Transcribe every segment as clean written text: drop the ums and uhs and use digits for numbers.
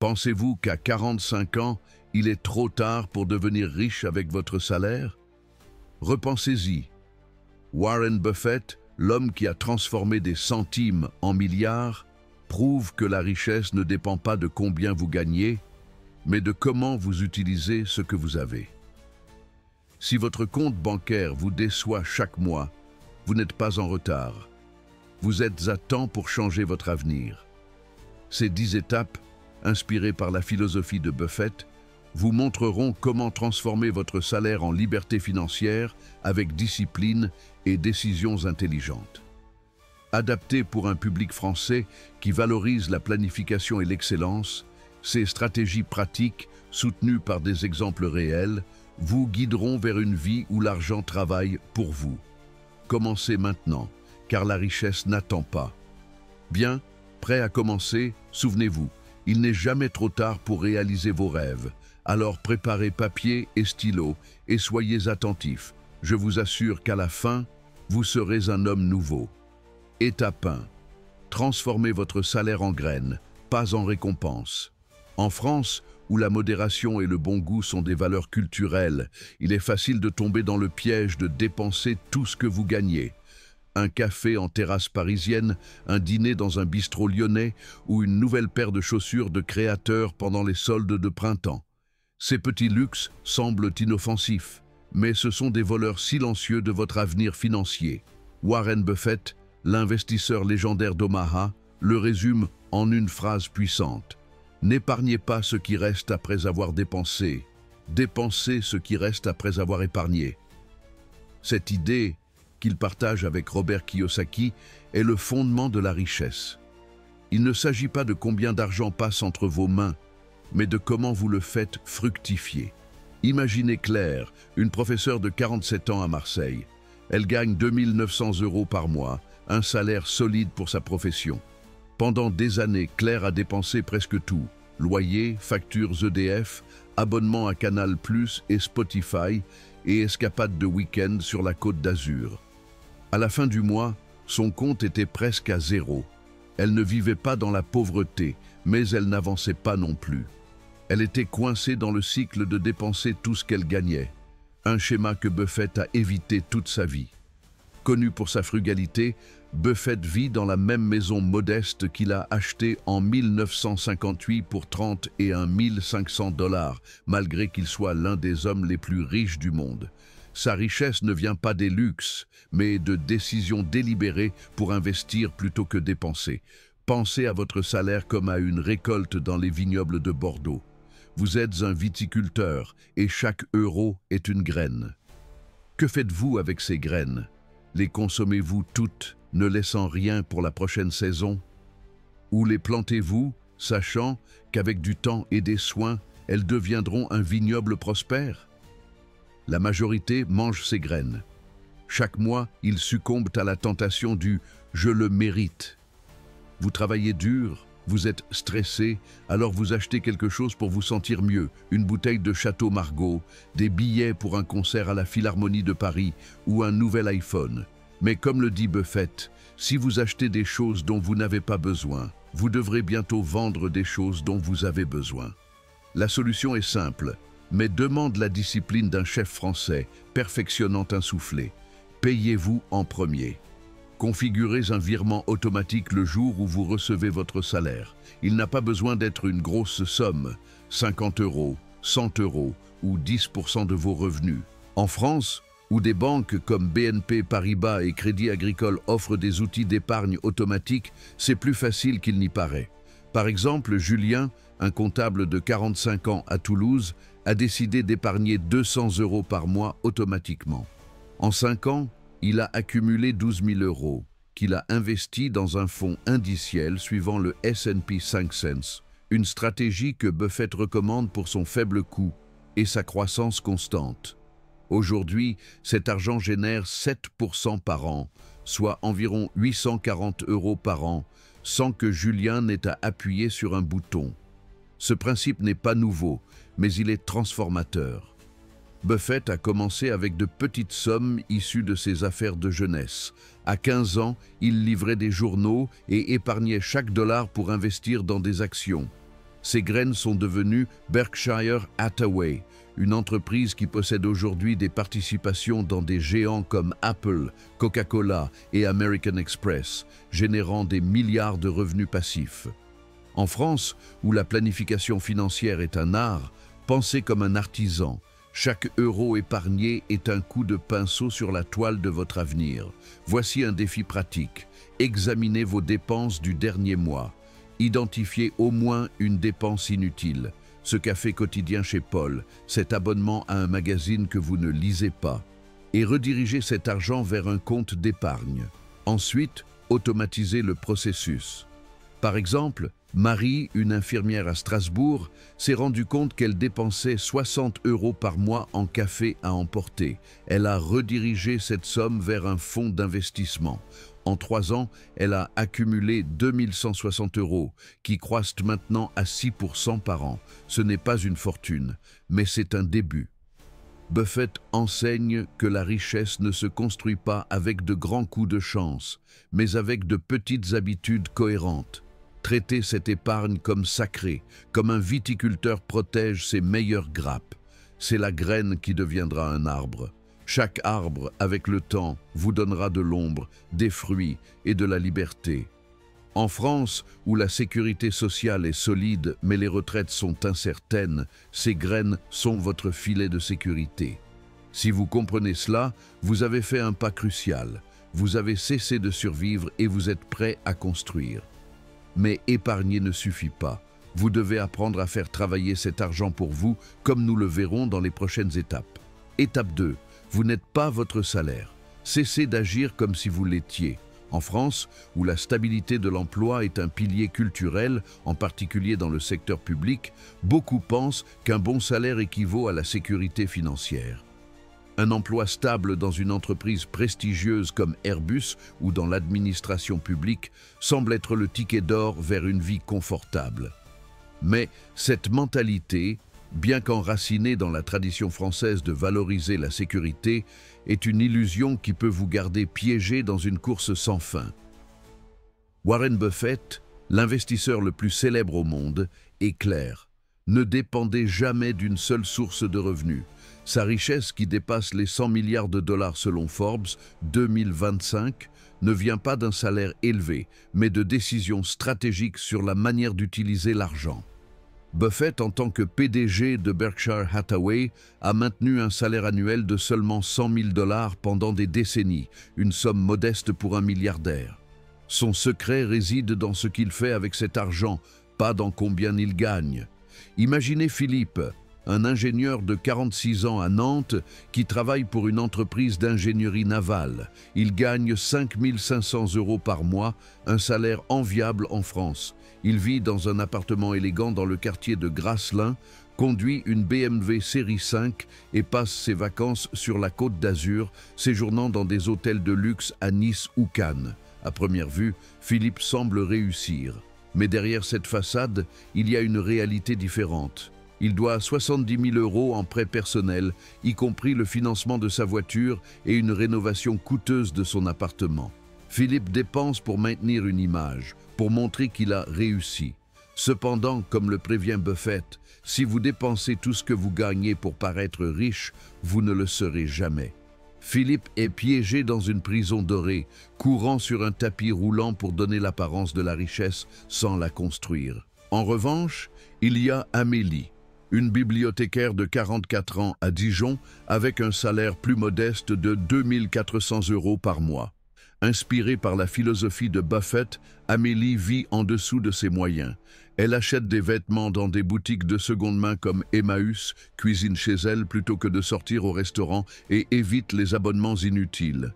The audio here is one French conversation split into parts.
Pensez-vous qu'à 45 ans, il est trop tard pour devenir riche avec votre salaire? Repensez-y. Warren Buffett, l'homme qui a transformé des centimes en milliards, prouve que la richesse ne dépend pas de combien vous gagnez, mais de comment vous utilisez ce que vous avez. Si votre compte bancaire vous déçoit chaque mois, vous n'êtes pas en retard. Vous êtes à temps pour changer votre avenir. Ces 10 étapes, inspirées par la philosophie de Buffett, vous montreront comment transformer votre salaire en liberté financière avec discipline et décisions intelligentes. Adaptées pour un public français qui valorise la planification et l'excellence, ces stratégies pratiques, soutenues par des exemples réels, vous guideront vers une vie où l'argent travaille pour vous. Commencez maintenant, car la richesse n'attend pas. Bien, prêt à commencer, souvenez-vous, il n'est jamais trop tard pour réaliser vos rêves. Alors préparez papier et stylo et soyez attentifs. Je vous assure qu'à la fin, vous serez un homme nouveau. Étape 1. Transformez votre salaire en graines, pas en récompense. En France, où la modération et le bon goût sont des valeurs culturelles, il est facile de tomber dans le piège de dépenser tout ce que vous gagnez. Un café en terrasse parisienne, un dîner dans un bistrot lyonnais ou une nouvelle paire de chaussures de créateur pendant les soldes de printemps. Ces petits luxes semblent inoffensifs, mais ce sont des voleurs silencieux de votre avenir financier. Warren Buffett, l'investisseur légendaire d'Omaha, le résume en une phrase puissante. N'épargnez pas ce qui reste après avoir dépensé. Dépensez ce qui reste après avoir épargné. Cette idée, qu'il partage avec Robert Kiyosaki, est le fondement de la richesse. Il ne s'agit pas de combien d'argent passe entre vos mains, mais de comment vous le faites fructifier. Imaginez Claire, une professeure de 47 ans à Marseille. Elle gagne 2 900 € par mois, un salaire solide pour sa profession. Pendant des années, Claire a dépensé presque tout. Loyer, factures EDF, abonnement à Canal+ et Spotify et escapades de week-end sur la Côte d'Azur. À la fin du mois, son compte était presque à zéro. Elle ne vivait pas dans la pauvreté, mais elle n'avançait pas non plus. Elle était coincée dans le cycle de dépenser tout ce qu'elle gagnait, un schéma que Buffett a évité toute sa vie. Connu pour sa frugalité, Buffett vit dans la même maison modeste qu'il a achetée en 1958 pour 31 500 $, malgré qu'il soit l'un des hommes les plus riches du monde. Sa richesse ne vient pas des luxes, mais de décisions délibérées pour investir plutôt que dépenser. Pensez à votre salaire comme à une récolte dans les vignobles de Bordeaux. Vous êtes un viticulteur et chaque euro est une graine. Que faites-vous avec ces graines? Les consommez-vous toutes, ne laissant rien pour la prochaine saison? Ou les plantez-vous, sachant qu'avec du temps et des soins, elles deviendront un vignoble prospère? La majorité mange ces graines. Chaque mois, ils succombent à la tentation du « je le mérite ». Vous travaillez dur, vous êtes stressé, alors vous achetez quelque chose pour vous sentir mieux, une bouteille de Château Margaux, des billets pour un concert à la Philharmonie de Paris ou un nouvel iPhone. Mais comme le dit Buffett, si vous achetez des choses dont vous n'avez pas besoin, vous devrez bientôt vendre des choses dont vous avez besoin. La solution est simple, mais demande la discipline d'un chef français, perfectionnant un soufflet. Payez-vous en premier. Configurez un virement automatique le jour où vous recevez votre salaire. Il n'a pas besoin d'être une grosse somme, 50 €, 100 € ou 10% de vos revenus. En France, où des banques comme BNP Paribas et Crédit Agricole offrent des outils d'épargne automatique, c'est plus facile qu'il n'y paraît. Par exemple, Julien, un comptable de 45 ans à Toulouse, a décidé d'épargner 200 € par mois automatiquement. En 5 ans, il a accumulé 12 000 € qu'il a investis dans un fonds indiciel suivant le S&P 500, une stratégie que Buffett recommande pour son faible coût et sa croissance constante. Aujourd'hui, cet argent génère 7% par an, soit environ 840 € par an, sans que Julien n'ait à appuyer sur un bouton. Ce principe n'est pas nouveau, mais il est transformateur. Buffett a commencé avec de petites sommes issues de ses affaires de jeunesse. À 15 ans, il livrait des journaux et épargnait chaque dollar pour investir dans des actions. ces graines sont devenues Berkshire Hathaway, une entreprise qui possède aujourd'hui des participations dans des géants comme Apple, Coca-Cola et American Express, générant des milliards de revenus passifs. En France, où la planification financière est un art, pensez comme un artisan. Chaque euro épargné est un coup de pinceau sur la toile de votre avenir. Voici un défi pratique. Examinez vos dépenses du dernier mois. Identifiez au moins une dépense inutile. Ce café quotidien chez Paul, cet abonnement à un magazine que vous ne lisez pas. Et redirigez cet argent vers un compte d'épargne. Ensuite, automatisez le processus. Par exemple, Marie, une infirmière à Strasbourg, s'est rendue compte qu'elle dépensait 60 € par mois en café à emporter. Elle a redirigé cette somme vers un fonds d'investissement. En 3 ans, elle a accumulé 2160 €, qui croissent maintenant à 6% par an. Ce n'est pas une fortune, mais c'est un début. Buffett enseigne que la richesse ne se construit pas avec de grands coups de chance, mais avec de petites habitudes cohérentes. Traitez cette épargne comme sacrée, comme un viticulteur protège ses meilleures grappes. C'est la graine qui deviendra un arbre. Chaque arbre, avec le temps, vous donnera de l'ombre, des fruits et de la liberté. En France, où la sécurité sociale est solide mais les retraites sont incertaines, ces graines sont votre filet de sécurité. Si vous comprenez cela, vous avez fait un pas crucial. Vous avez cessé de survivre et vous êtes prêt à construire. Mais épargner ne suffit pas. Vous devez apprendre à faire travailler cet argent pour vous, comme nous le verrons dans les prochaines étapes. Étape 2. Vous n'êtes pas votre salaire. Cessez d'agir comme si vous l'étiez. En France, où la stabilité de l'emploi est un pilier culturel, en particulier dans le secteur public, beaucoup pensent qu'un bon salaire équivaut à la sécurité financière. Un emploi stable dans une entreprise prestigieuse comme Airbus ou dans l'administration publique semble être le ticket d'or vers une vie confortable. Mais cette mentalité, bien qu'enracinée dans la tradition française de valoriser la sécurité, est une illusion qui peut vous garder piégé dans une course sans fin. Warren Buffett, l'investisseur le plus célèbre au monde, est clair. Ne dépendez jamais d'une seule source de revenus. Sa richesse, qui dépasse les 100 milliards de dollars selon Forbes 2025, ne vient pas d'un salaire élevé, mais de décisions stratégiques sur la manière d'utiliser l'argent. Buffett, en tant que PDG de Berkshire Hathaway, a maintenu un salaire annuel de seulement 100 000 $ pendant des décennies, une somme modeste pour un milliardaire. Son secret réside dans ce qu'il fait avec cet argent, pas dans combien il gagne. Imaginez Philippe, un ingénieur de 46 ans à Nantes qui travaille pour une entreprise d'ingénierie navale. Il gagne 5 500 € par mois, un salaire enviable en France. Il vit dans un appartement élégant dans le quartier de Grasselin, conduit une BMW série 5 et passe ses vacances sur la Côte d'Azur, séjournant dans des hôtels de luxe à Nice ou Cannes. À première vue, Philippe semble réussir. Mais derrière cette façade, il y a une réalité différente. Il doit 70 000 € en prêt personnel, y compris le financement de sa voiture et une rénovation coûteuse de son appartement. Philippe dépense pour maintenir une image, pour montrer qu'il a réussi. Cependant, comme le prévient Buffett, si vous dépensez tout ce que vous gagnez pour paraître riche, vous ne le serez jamais. Philippe est piégé dans une prison dorée, courant sur un tapis roulant pour donner l'apparence de la richesse sans la construire. En revanche, il y a Amélie, une bibliothécaire de 44 ans à Dijon avec un salaire plus modeste de 2 400 € par mois. Inspirée par la philosophie de Buffett, Amélie vit en dessous de ses moyens. Elle achète des vêtements dans des boutiques de seconde main comme Emmaüs, cuisine chez elle plutôt que de sortir au restaurant et évite les abonnements inutiles.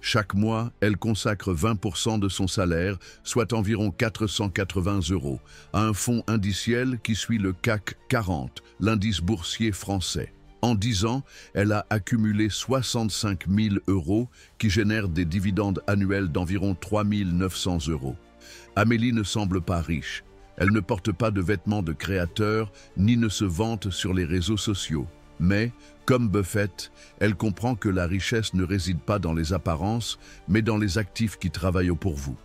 Chaque mois, elle consacre 20% de son salaire, soit environ 480 €, à un fonds indiciel qui suit le CAC 40, l'indice boursier français. En 10 ans, elle a accumulé 65 000 € qui génèrent des dividendes annuels d'environ 3 900 €. Amélie ne semble pas riche. Elle ne porte pas de vêtements de créateur ni ne se vante sur les réseaux sociaux. Mais, comme Buffett, elle comprend que la richesse ne réside pas dans les apparences, mais dans les actifs qui travaillent pour vous.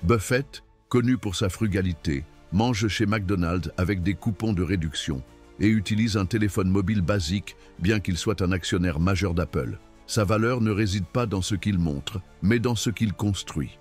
Buffett, connu pour sa frugalité, mange chez McDonald's avec des coupons de réduction et utilise un téléphone mobile basique, bien qu'il soit un actionnaire majeur d'Apple. Sa valeur ne réside pas dans ce qu'il montre, mais dans ce qu'il construit.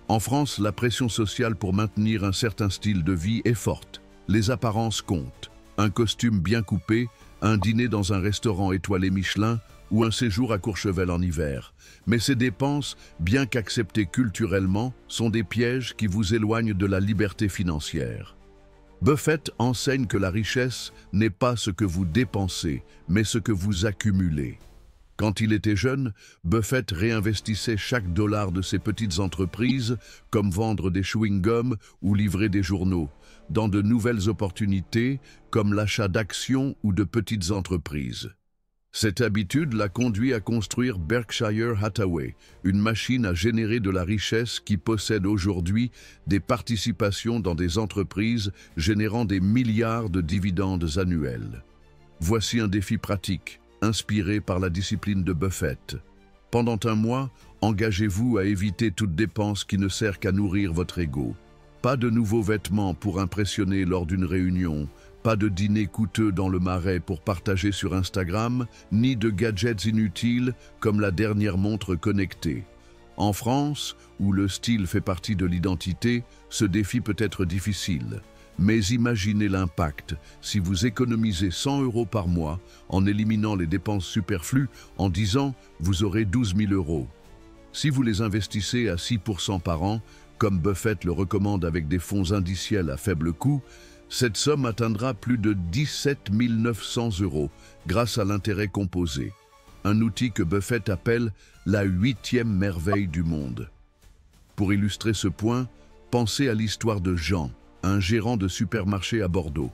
En France, la pression sociale pour maintenir un certain style de vie est forte. Les apparences comptent. Un costume bien coupé, un dîner dans un restaurant étoilé Michelin ou un séjour à Courchevel en hiver. Mais ces dépenses, bien qu'acceptées culturellement, sont des pièges qui vous éloignent de la liberté financière. Buffett enseigne que la richesse n'est pas ce que vous dépensez, mais ce que vous accumulez. Quand il était jeune, Buffett réinvestissait chaque dollar de ses petites entreprises, comme vendre des chewing-gums ou livrer des journaux, dans de nouvelles opportunités, comme l'achat d'actions ou de petites entreprises. Cette habitude l'a conduit à construire Berkshire Hathaway, une machine à générer de la richesse qui possède aujourd'hui des participations dans des entreprises générant des milliards de dividendes annuels. Voici un défi pratique, inspiré par la discipline de Buffett. Pendant un mois, engagez-vous à éviter toute dépense qui ne sert qu'à nourrir votre ego. Pas de nouveaux vêtements pour impressionner lors d'une réunion, pas de dîner coûteux dans le marais pour partager sur Instagram, ni de gadgets inutiles comme la dernière montre connectée. En France, où le style fait partie de l'identité, ce défi peut être difficile. Mais imaginez l'impact si vous économisez 100 € par mois en éliminant les dépenses superflues en 10 ans, vous aurez 12 000 €. Si vous les investissez à 6% par an, comme Buffett le recommande avec des fonds indiciels à faible coût, cette somme atteindra plus de 17 900 € grâce à l'intérêt composé, un outil que Buffett appelle la 8e merveille du monde. Pour illustrer ce point, pensez à l'histoire de Jean, un gérant de supermarché à Bordeaux.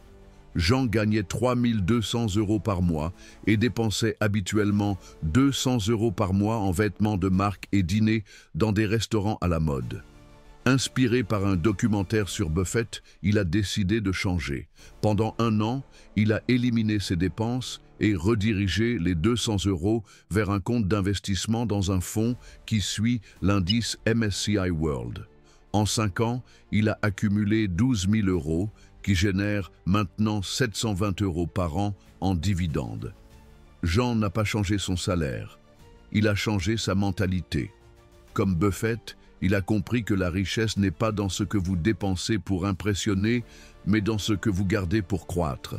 Jean gagnait 3 200 € par mois et dépensait habituellement 200 € par mois en vêtements de marque et dîners dans des restaurants à la mode. Inspiré par un documentaire sur Buffett, il a décidé de changer. Pendant un an, il a éliminé ses dépenses et redirigé les 200 € vers un compte d'investissement dans un fonds qui suit l'indice MSCI World. En 5 ans, il a accumulé 12 000 € qui génèrent maintenant 720 € par an en dividendes. Jean n'a pas changé son salaire. Il a changé sa mentalité. Comme Buffett, il a compris que la richesse n'est pas dans ce que vous dépensez pour impressionner, mais dans ce que vous gardez pour croître.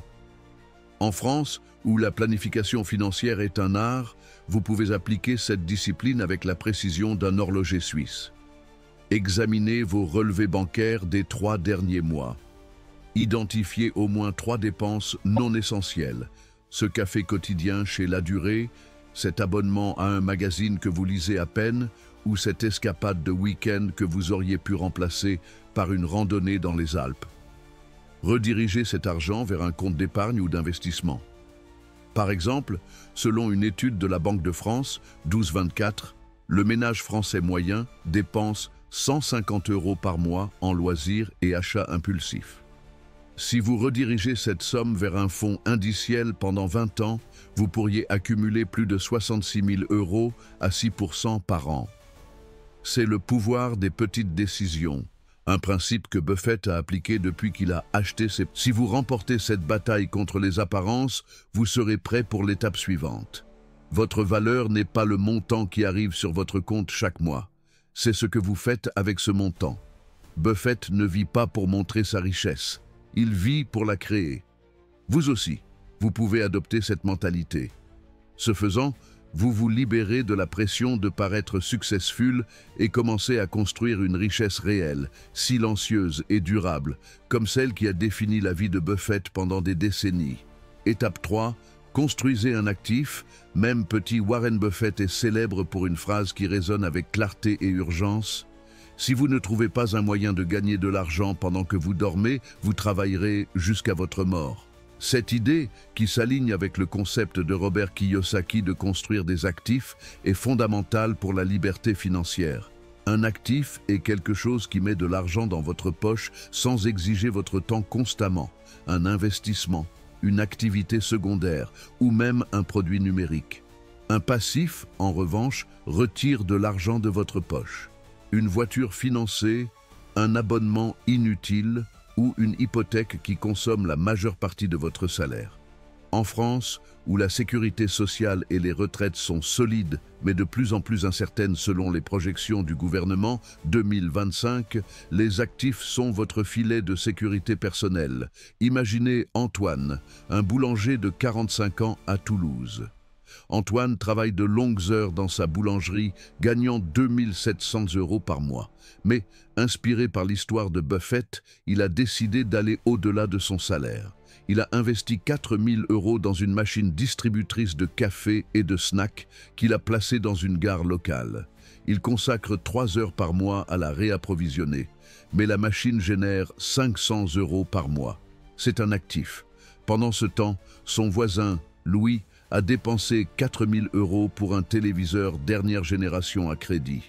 En France, où la planification financière est un art, vous pouvez appliquer cette discipline avec la précision d'un horloger suisse. Examinez vos relevés bancaires des 3 derniers mois. Identifiez au moins 3 dépenses non essentielles. Ce café quotidien chez La Durée, cet abonnement à un magazine que vous lisez à peine, ou cette escapade de week-end que vous auriez pu remplacer par une randonnée dans les Alpes. Redirigez cet argent vers un compte d'épargne ou d'investissement. Par exemple, selon une étude de la Banque de France, 12-24, le ménage français moyen dépense 150 € par mois en loisirs et achats impulsifs. Si vous redirigez cette somme vers un fonds indiciel pendant 20 ans, vous pourriez accumuler plus de 66 000 € à 6% par an. C'est le pouvoir des petites décisions, un principe que Buffett a appliqué depuis qu'il a acheté ses... Si vous remportez cette bataille contre les apparences, vous serez prêt pour l'étape suivante. Votre valeur n'est pas le montant qui arrive sur votre compte chaque mois. C'est ce que vous faites avec ce montant. Buffett ne vit pas pour montrer sa richesse. Il vit pour la créer. Vous aussi, vous pouvez adopter cette mentalité. Ce faisant, vous vous libérez de la pression de paraître successful et commencez à construire une richesse réelle, silencieuse et durable, comme celle qui a défini la vie de Buffett pendant des décennies. Étape 3. Construisez un actif. Même petit, Warren Buffett est célèbre pour une phrase qui résonne avec clarté et urgence. Si vous ne trouvez pas un moyen de gagner de l'argent pendant que vous dormez, vous travaillerez jusqu'à votre mort. Cette idée, qui s'aligne avec le concept de Robert Kiyosaki de construire des actifs, est fondamentale pour la liberté financière. Un actif est quelque chose qui met de l'argent dans votre poche sans exiger votre temps constamment. Un investissement, une activité secondaire ou même un produit numérique. Un passif, en revanche, retire de l'argent de votre poche. Une voiture financée, un abonnement inutile ou une hypothèque qui consomme la majeure partie de votre salaire. En France, où la sécurité sociale et les retraites sont solides, mais de plus en plus incertaines selon les projections du gouvernement 2025, les actifs sont votre filet de sécurité personnelle. Imaginez Antoine, un boulanger de 45 ans à Toulouse. Antoine travaille de longues heures dans sa boulangerie, gagnant 2 700 € par mois. Mais, inspiré par l'histoire de Buffett, il a décidé d'aller au-delà de son salaire. Il a investi 4 000 € dans une machine distributrice de café et de snacks qu'il a placée dans une gare locale. Il consacre 3 heures par mois à la réapprovisionner, mais la machine génère 500 € par mois. C'est un actif. Pendant ce temps, son voisin, Louis, a dépensé 4 000 € pour un téléviseur dernière génération à crédit.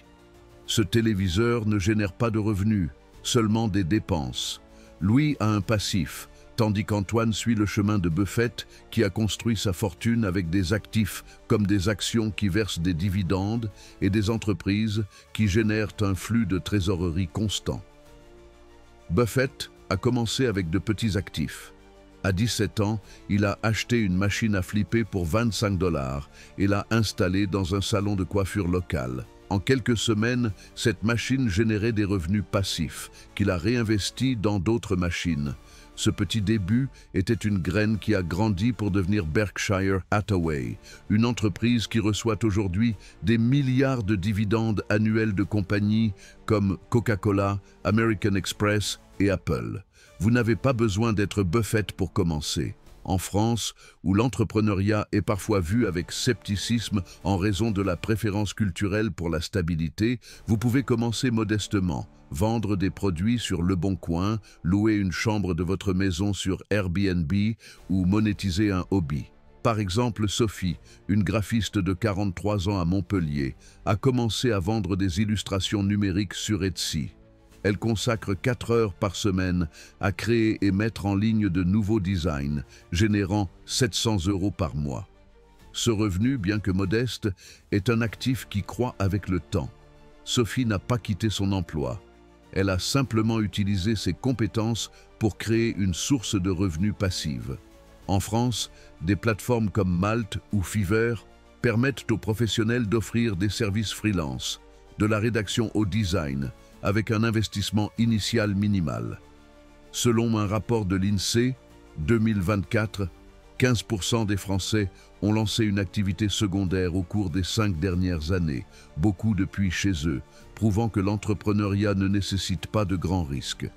Ce téléviseur ne génère pas de revenus, seulement des dépenses. Louis a un passif, tandis qu'Antoine suit le chemin de Buffett qui a construit sa fortune avec des actifs comme des actions qui versent des dividendes et des entreprises qui génèrent un flux de trésorerie constant. Buffett a commencé avec de petits actifs. À 17 ans, il a acheté une machine à flipper pour 25 $ et l'a installée dans un salon de coiffure local. En quelques semaines, cette machine générait des revenus passifs qu'il a réinvestis dans d'autres machines. Ce petit début était une graine qui a grandi pour devenir Berkshire Hathaway, une entreprise qui reçoit aujourd'hui des milliards de dividendes annuels de compagnies comme Coca-Cola, American Express et Apple. Vous n'avez pas besoin d'être Buffett pour commencer. En France, où l'entrepreneuriat est parfois vu avec scepticisme en raison de la préférence culturelle pour la stabilité, vous pouvez commencer modestement, vendre des produits sur Le Bon Coin, louer une chambre de votre maison sur Airbnb ou monétiser un hobby. Par exemple, Sophie, une graphiste de 43 ans à Montpellier, a commencé à vendre des illustrations numériques sur Etsy. Elle consacre 4 heures par semaine à créer et mettre en ligne de nouveaux designs, générant 700 € par mois. Ce revenu, bien que modeste, est un actif qui croît avec le temps. Sophie n'a pas quitté son emploi. Elle a simplement utilisé ses compétences pour créer une source de revenus passive. En France, des plateformes comme Malte ou Fiverr permettent aux professionnels d'offrir des services freelance, de la rédaction au design, avec un investissement initial minimal. Selon un rapport de l'INSEE, 2024, 15% des Français ont lancé une activité secondaire au cours des 5 dernières années, beaucoup depuis chez eux, prouvant que l'entrepreneuriat ne nécessite pas de grands risques.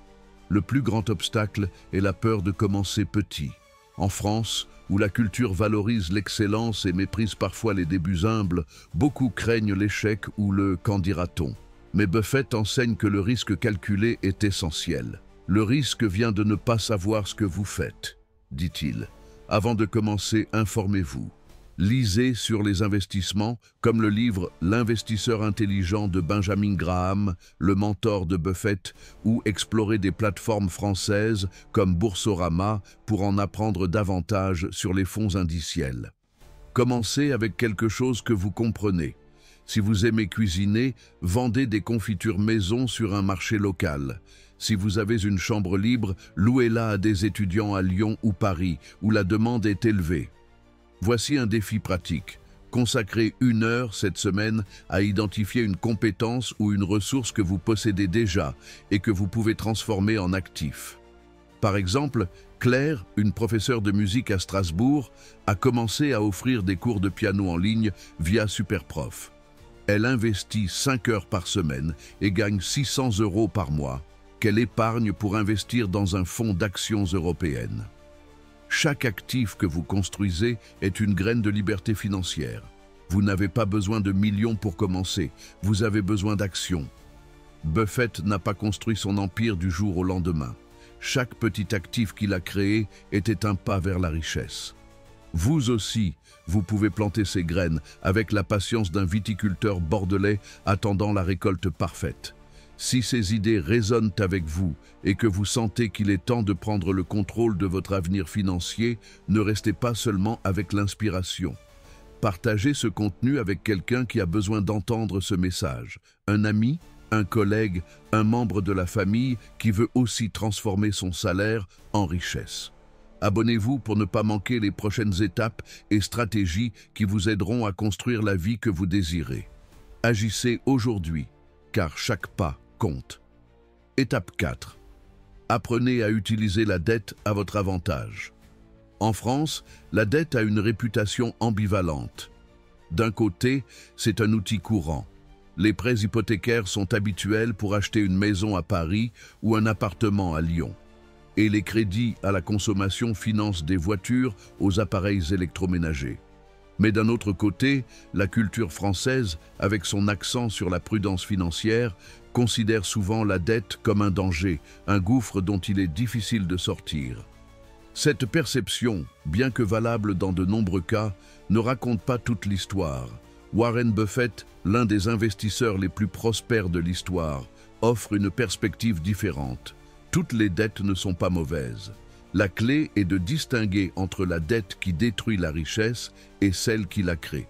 Le plus grand obstacle est la peur de commencer petit. En France, où la culture valorise l'excellence et méprise parfois les débuts humbles, beaucoup craignent l'échec ou le « qu'en dira-t-on ». Mais Buffett enseigne que le risque calculé est essentiel. Le risque vient de ne pas savoir ce que vous faites, dit-il. Avant de commencer, informez-vous. Lisez sur les investissements, comme le livre L'investisseur intelligent de Benjamin Graham, le mentor de Buffett, ou explorez des plateformes françaises comme Boursorama pour en apprendre davantage sur les fonds indiciels. Commencez avec quelque chose que vous comprenez. Si vous aimez cuisiner, vendez des confitures maison sur un marché local. Si vous avez une chambre libre, louez-la à des étudiants à Lyon ou Paris, où la demande est élevée. Voici un défi pratique. Consacrez 1 heure cette semaine à identifier une compétence ou une ressource que vous possédez déjà et que vous pouvez transformer en actif. Par exemple, Claire, une professeure de musique à Strasbourg, a commencé à offrir des cours de piano en ligne via Superprof. Elle investit 5 heures par semaine et gagne 600 € par mois, qu'elle épargne pour investir dans un fonds d'actions européennes. Chaque actif que vous construisez est une graine de liberté financière. Vous n'avez pas besoin de millions pour commencer, vous avez besoin d'actions. Buffett n'a pas construit son empire du jour au lendemain. Chaque petit actif qu'il a créé était un pas vers la richesse. Vous aussi, vous pouvez planter ces graines avec la patience d'un viticulteur bordelais attendant la récolte parfaite. Si ces idées résonnent avec vous et que vous sentez qu'il est temps de prendre le contrôle de votre avenir financier, ne restez pas seulement avec l'inspiration. Partagez ce contenu avec quelqu'un qui a besoin d'entendre ce message. Un ami, un collègue, un membre de la famille qui veut aussi transformer son salaire en richesse. Abonnez-vous pour ne pas manquer les prochaines étapes et stratégies qui vous aideront à construire la vie que vous désirez. Agissez aujourd'hui, car chaque pas compte. Étape 4. Apprenez à utiliser la dette à votre avantage. En France, la dette a une réputation ambivalente. D'un côté, c'est un outil courant. Les prêts hypothécaires sont habituels pour acheter une maison à Paris ou un appartement à Lyon. Et les crédits à la consommation financent des voitures aux appareils électroménagers. Mais d'un autre côté, la culture française, avec son accent sur la prudence financière, considère souvent la dette comme un danger, un gouffre dont il est difficile de sortir. Cette perception, bien que valable dans de nombreux cas, ne raconte pas toute l'histoire. Warren Buffett, l'un des investisseurs les plus prospères de l'histoire, offre une perspective différente. Toutes les dettes ne sont pas mauvaises. La clé est de distinguer entre la dette qui détruit la richesse et celle qui la crée.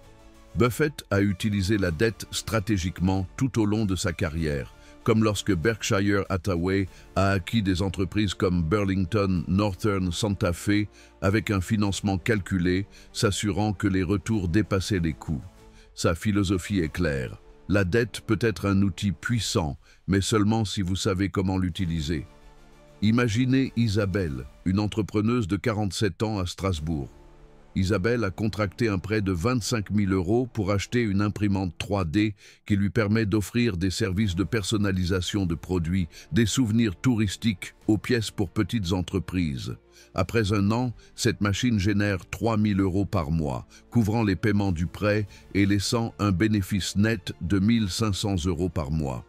Buffett a utilisé la dette stratégiquement tout au long de sa carrière, comme lorsque Berkshire Hathaway a acquis des entreprises comme Burlington Northern Santa Fe avec un financement calculé, s'assurant que les retours dépassaient les coûts. Sa philosophie est claire. La dette peut être un outil puissant, mais seulement si vous savez comment l'utiliser. Imaginez Isabelle, une entrepreneuse de 47 ans à Strasbourg. Isabelle a contracté un prêt de 25 000 € pour acheter une imprimante 3D qui lui permet d'offrir des services de personnalisation de produits, des souvenirs touristiques aux pièces pour petites entreprises. Après un an, cette machine génère 3 000 € par mois, couvrant les paiements du prêt et laissant un bénéfice net de 1 500 € par mois.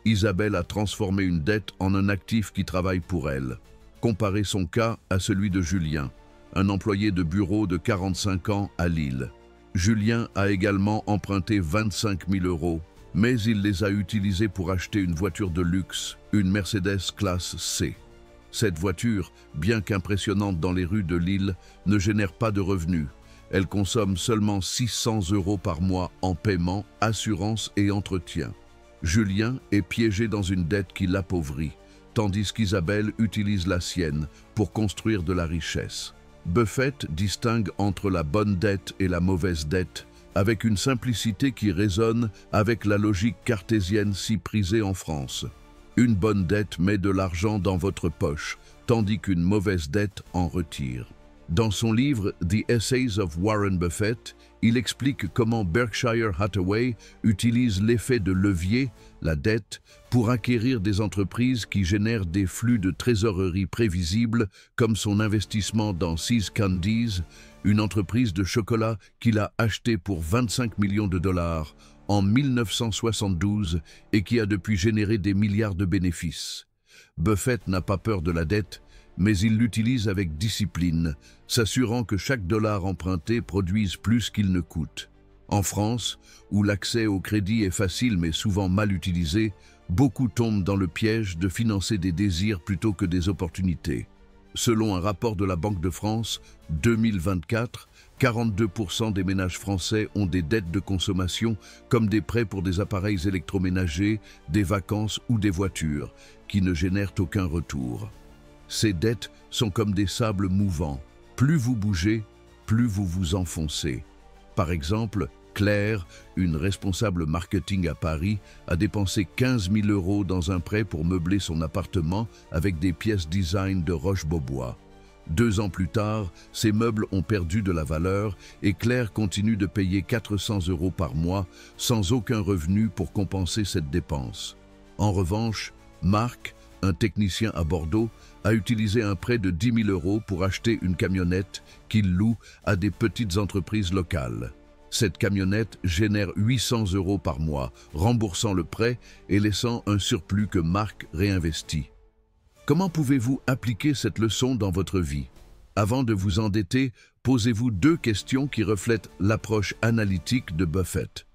Isabelle a transformé une dette en un actif qui travaille pour elle. Comparez son cas à celui de Julien, un employé de bureau de 45 ans à Lille. Julien a également emprunté 25 000 €, mais il les a utilisés pour acheter une voiture de luxe, une Mercedes classe C. Cette voiture, bien qu'impressionnante dans les rues de Lille, ne génère pas de revenus. Elle consomme seulement 600 € par mois en paiement, assurance et entretien. Julien est piégé dans une dette qui l'appauvrit, tandis qu'Isabelle utilise la sienne pour construire de la richesse. Buffett distingue entre la bonne dette et la mauvaise dette, avec une simplicité qui résonne avec la logique cartésienne si prisée en France. Une bonne dette met de l'argent dans votre poche, tandis qu'une mauvaise dette en retire. Dans son livre The Essays of Warren Buffett, il explique comment Berkshire Hathaway utilise l'effet de levier, la dette, pour acquérir des entreprises qui génèrent des flux de trésorerie prévisibles, comme son investissement dans See's Candies, une entreprise de chocolat qu'il a achetée pour 25 millions de dollars en 1972 et qui a depuis généré des milliards de bénéfices. Buffett n'a pas peur de la dette, mais il l'utilise avec discipline, s'assurant que chaque dollar emprunté produise plus qu'il ne coûte. En France, où l'accès au crédit est facile mais souvent mal utilisé, beaucoup tombent dans le piège de financer des désirs plutôt que des opportunités. Selon un rapport de la Banque de France, 2024, 42% des ménages français ont des dettes de consommation comme des prêts pour des appareils électroménagers, des vacances ou des voitures, qui ne génèrent aucun retour. Ces dettes sont comme des sables mouvants. Plus vous bougez, plus vous vous enfoncez. Par exemple, Claire, une responsable marketing à Paris, a dépensé 15 000 € dans un prêt pour meubler son appartement avec des pièces design de Roche-Beaubois. 2 ans plus tard, ces meubles ont perdu de la valeur et Claire continue de payer 400 € par mois sans aucun revenu pour compenser cette dépense. En revanche, Marc, un technicien à Bordeaux, a utilisé un prêt de 10 000 € pour acheter une camionnette qu'il loue à des petites entreprises locales. Cette camionnette génère 800 € par mois, remboursant le prêt et laissant un surplus que Marc réinvestit. Comment pouvez-vous appliquer cette leçon dans votre vie? Avant de vous endetter, posez-vous 2 questions qui reflètent l'approche analytique de Buffett.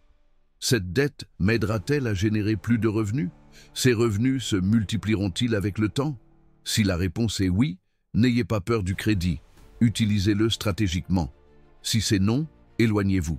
Cette dette m'aidera-t-elle à générer plus de revenus? Ces revenus se multiplieront-ils avec le temps? Si la réponse est oui, n'ayez pas peur du crédit. Utilisez-le stratégiquement. Si c'est non, éloignez-vous.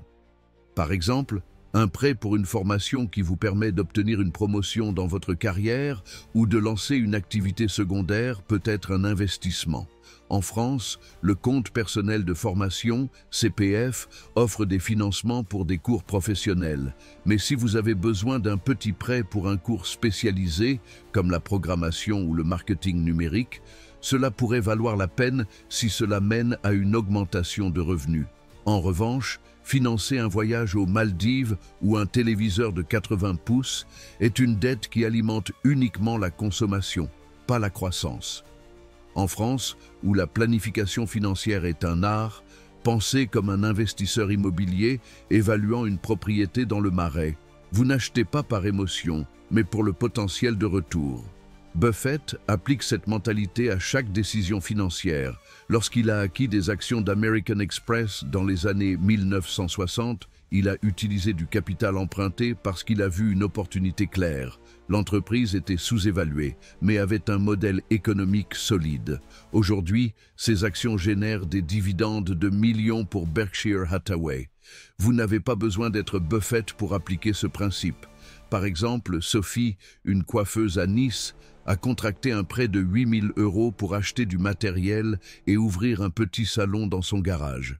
Par exemple, Un prêt pour une formation qui vous permet d'obtenir une promotion dans votre carrière ou de lancer une activité secondaire peut être un investissement. En France, le compte personnel de formation, CPF, offre des financements pour des cours professionnels. Mais si vous avez besoin d'un petit prêt pour un cours spécialisé, comme la programmation ou le marketing numérique, cela pourrait valoir la peine si cela mène à une augmentation de revenus. En revanche, financer un voyage aux Maldives ou un téléviseur de 80 pouces est une dette qui alimente uniquement la consommation, pas la croissance. En France, où la planification financière est un art, pensez comme un investisseur immobilier évaluant une propriété dans le Marais. Vous n'achetez pas par émotion, mais pour le potentiel de retour. Buffett applique cette mentalité à chaque décision financière. Lorsqu'il a acquis des actions d'American Express dans les années 1960, il a utilisé du capital emprunté parce qu'il a vu une opportunité claire. L'entreprise était sous-évaluée, mais avait un modèle économique solide. Aujourd'hui, ces actions génèrent des dividendes de millions pour Berkshire Hathaway. Vous n'avez pas besoin d'être Buffett pour appliquer ce principe. Par exemple, Sophie, une coiffeuse à Nice, a contracté un prêt de 8 000 € pour acheter du matériel et ouvrir un petit salon dans son garage.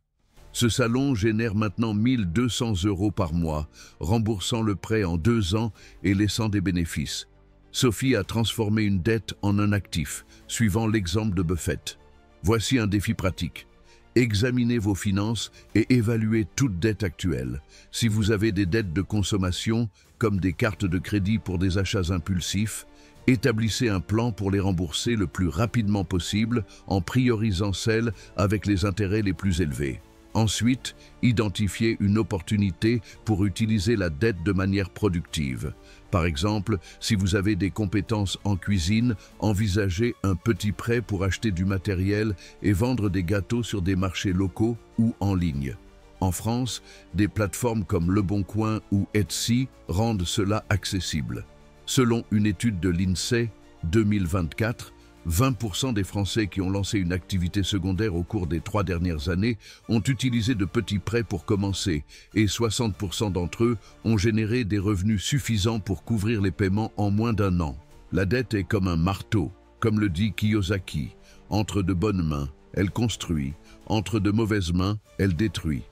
Ce salon génère maintenant 1 200 € par mois, remboursant le prêt en 2 ans et laissant des bénéfices. Sophie a transformé une dette en un actif, suivant l'exemple de Buffett. Voici un défi pratique. Examinez vos finances et évaluez toute dette actuelle. Si vous avez des dettes de consommation, comme des cartes de crédit pour des achats impulsifs, établissez un plan pour les rembourser le plus rapidement possible en priorisant celles avec les intérêts les plus élevés. Ensuite, identifiez une opportunité pour utiliser la dette de manière productive. Par exemple, si vous avez des compétences en cuisine, envisagez un petit prêt pour acheter du matériel et vendre des gâteaux sur des marchés locaux ou en ligne. En France, des plateformes comme Le Bon Coin ou Etsy rendent cela accessible. Selon une étude de l'INSEE 2024, 20% des Français qui ont lancé une activité secondaire au cours des 3 dernières années ont utilisé de petits prêts pour commencer et 60% d'entre eux ont généré des revenus suffisants pour couvrir les paiements en moins d'1 an. La dette est comme un marteau, comme le dit Kiyosaki. Entre de bonnes mains, elle construit. Entre de mauvaises mains, elle détruit.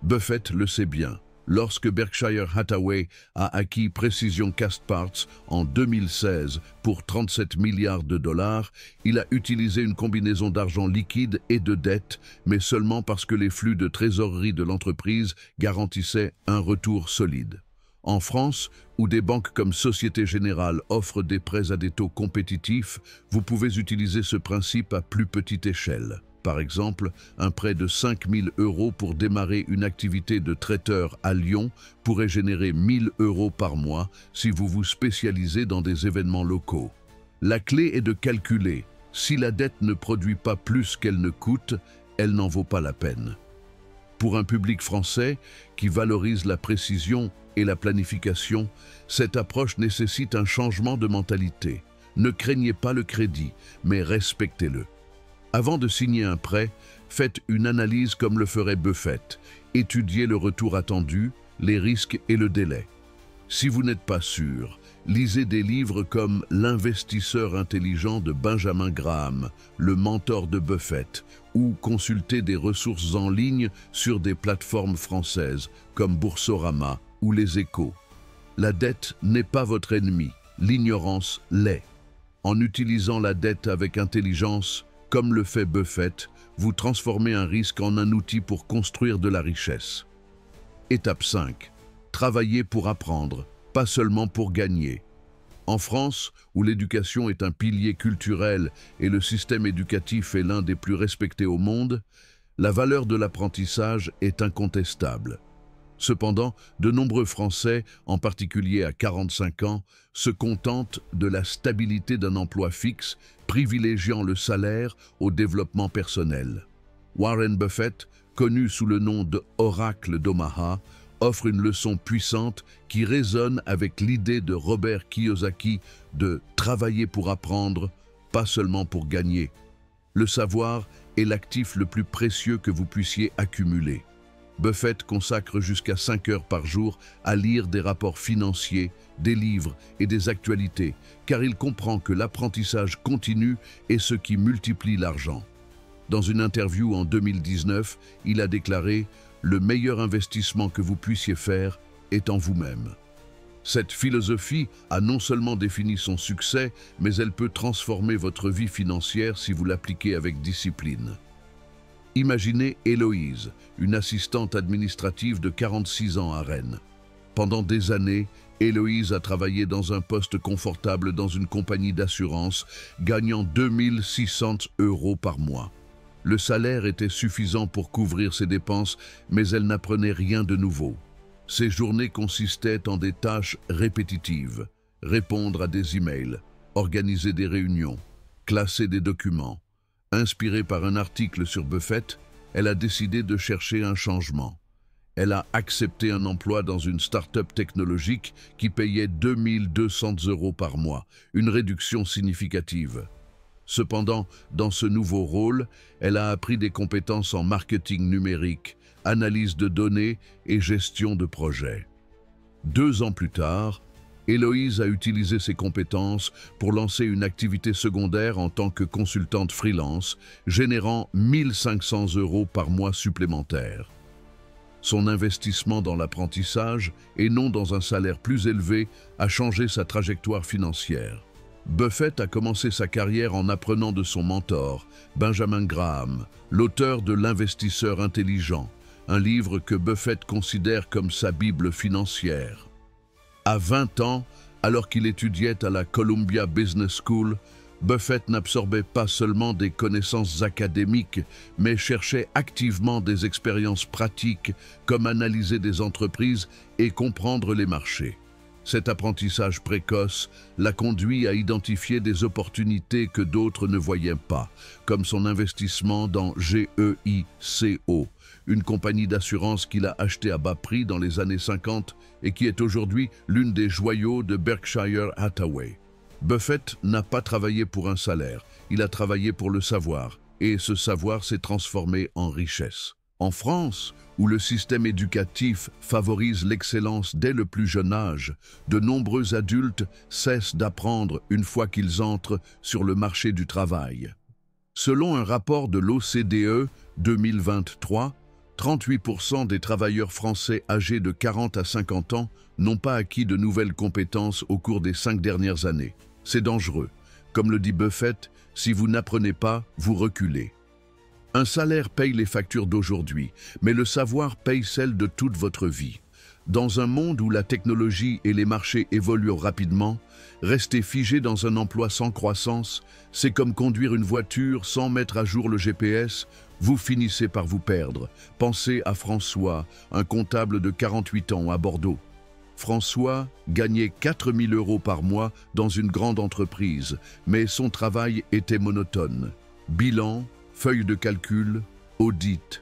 Buffett le sait bien. Lorsque Berkshire Hathaway a acquis Precision Castparts en 2016 pour 37 milliards de dollars, il a utilisé une combinaison d'argent liquide et de dette, mais seulement parce que les flux de trésorerie de l'entreprise garantissaient un retour solide. En France, où des banques comme Société Générale offrent des prêts à des taux compétitifs, vous pouvez utiliser ce principe à plus petite échelle. Par exemple, un prêt de 5 000 € pour démarrer une activité de traiteur à Lyon pourrait générer 1 000 € par mois si vous vous spécialisez dans des événements locaux. La clé est de calculer. Si la dette ne produit pas plus qu'elle ne coûte, elle n'en vaut pas la peine. Pour un public français qui valorise la précision et la planification, cette approche nécessite un changement de mentalité. Ne craignez pas le crédit, mais respectez-le. Avant de signer un prêt, faites une analyse comme le ferait Buffett. Étudiez le retour attendu, les risques et le délai. Si vous n'êtes pas sûr, lisez des livres comme L'investisseur intelligent de Benjamin Graham, Le mentor de Buffett, ou consultez des ressources en ligne sur des plateformes françaises comme Boursorama ou Les Échos. La dette n'est pas votre ennemi, l'ignorance l'est. En utilisant la dette avec intelligence, comme le fait Buffett, vous transformez un risque en un outil pour construire de la richesse. Étape 5. Travailler pour apprendre, pas seulement pour gagner. En France, où l'éducation est un pilier culturel et le système éducatif est l'un des plus respectés au monde, la valeur de l'apprentissage est incontestable. Cependant, de nombreux Français, en particulier à 45 ans, se contentent de la stabilité d'un emploi fixe, privilégiant le salaire au développement personnel. Warren Buffett, connu sous le nom de Oracle d'Omaha, offre une leçon puissante qui résonne avec l'idée de Robert Kiyosaki de travailler pour apprendre, pas seulement pour gagner. Le savoir est l'actif le plus précieux que vous puissiez accumuler. Buffett consacre jusqu'à 5 heures par jour à lire des rapports financiers, des livres et des actualités, car il comprend que l'apprentissage continu est ce qui multiplie l'argent. Dans une interview en 2019, il a déclaré « Le meilleur investissement que vous puissiez faire est en vous-même ». Cette philosophie a non seulement défini son succès, mais elle peut transformer votre vie financière si vous l'appliquez avec discipline. Imaginez Héloïse, une assistante administrative de 46 ans à Rennes. Pendant des années, Héloïse a travaillé dans un poste confortable dans une compagnie d'assurance, gagnant 2 600 € par mois. Le salaire était suffisant pour couvrir ses dépenses, mais elle n'apprenait rien de nouveau. Ses journées consistaient en des tâches répétitives, répondre à des emails, organiser des réunions, classer des documents. Inspirée par un article sur Buffett, elle a décidé de chercher un changement. Elle a accepté un emploi dans une start-up technologique qui payait 2 200 € par mois, une réduction significative. Cependant, dans ce nouveau rôle, elle a appris des compétences en marketing numérique, analyse de données et gestion de projets. 2 ans plus tard, Héloïse a utilisé ses compétences pour lancer une activité secondaire en tant que consultante freelance, générant 1 500 € par mois supplémentaires. Son investissement dans l'apprentissage, et non dans un salaire plus élevé, a changé sa trajectoire financière. Buffett a commencé sa carrière en apprenant de son mentor, Benjamin Graham, l'auteur de L'investisseur intelligent, un livre que Buffett considère comme sa Bible financière. À 20 ans, alors qu'il étudiait à la Columbia Business School, Buffett n'absorbait pas seulement des connaissances académiques, mais cherchait activement des expériences pratiques comme analyser des entreprises et comprendre les marchés. Cet apprentissage précoce l'a conduit à identifier des opportunités que d'autres ne voyaient pas, comme son investissement dans GEICO, une compagnie d'assurance qu'il a achetée à bas prix dans les années 50 et qui est aujourd'hui l'une des joyaux de Berkshire Hathaway. Buffett n'a pas travaillé pour un salaire, il a travaillé pour le savoir, et ce savoir s'est transformé en richesse. En France, où le système éducatif favorise l'excellence dès le plus jeune âge, de nombreux adultes cessent d'apprendre une fois qu'ils entrent sur le marché du travail. Selon un rapport de l'OCDE 2023, 38% des travailleurs français âgés de 40 à 50 ans n'ont pas acquis de nouvelles compétences au cours des 5 dernières années. C'est dangereux. Comme le dit Buffett, si vous n'apprenez pas, vous reculez. Un salaire paye les factures d'aujourd'hui, mais le savoir paye celles de toute votre vie. Dans un monde où la technologie et les marchés évoluent rapidement, rester figé dans un emploi sans croissance, c'est comme conduire une voiture sans mettre à jour le GPS, vous finissez par vous perdre. Pensez à François, un comptable de 48 ans à Bordeaux. François gagnait 4 000 € par mois dans une grande entreprise, mais son travail était monotone. Bilan, feuille de calcul, audit.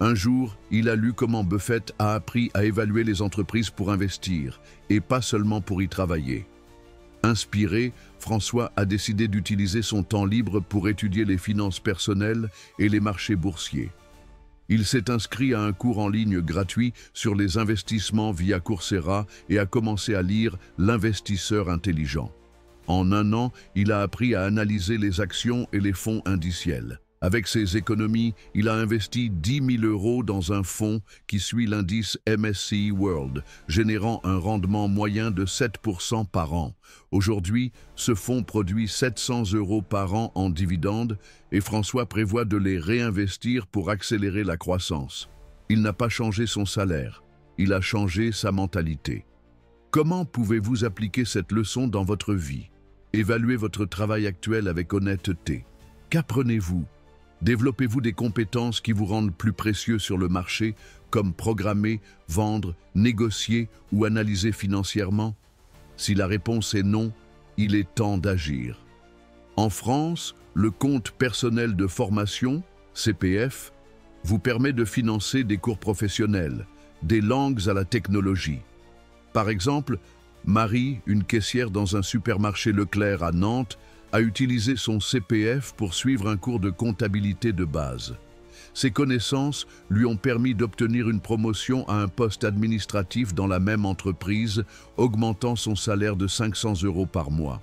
Un jour, il a lu comment Buffett a appris à évaluer les entreprises pour investir, et pas seulement pour y travailler. Inspiré, François a décidé d'utiliser son temps libre pour étudier les finances personnelles et les marchés boursiers. Il s'est inscrit à un cours en ligne gratuit sur les investissements via Coursera et a commencé à lire L'investisseur intelligent. En 1 an, il a appris à analyser les actions et les fonds indiciels. Avec ses économies, il a investi 10 000 € dans un fonds qui suit l'indice MSCI World, générant un rendement moyen de 7% par an. Aujourd'hui, ce fonds produit 700 € par an en dividendes et François prévoit de les réinvestir pour accélérer la croissance. Il n'a pas changé son salaire, il a changé sa mentalité. Comment pouvez-vous appliquer cette leçon dans votre vie? Évaluez votre travail actuel avec honnêteté. Qu'apprenez-vous? Développez-vous des compétences qui vous rendent plus précieux sur le marché, comme programmer, vendre, négocier ou analyser financièrement? Si la réponse est non, il est temps d'agir. En France, le compte personnel de formation, CPF, vous permet de financer des cours professionnels, des langues à la technologie. Par exemple, Marie, une caissière dans un supermarché Leclerc à Nantes, a utilisé son CPF pour suivre un cours de comptabilité de base. Ses connaissances lui ont permis d'obtenir une promotion à un poste administratif dans la même entreprise, augmentant son salaire de 500 € par mois.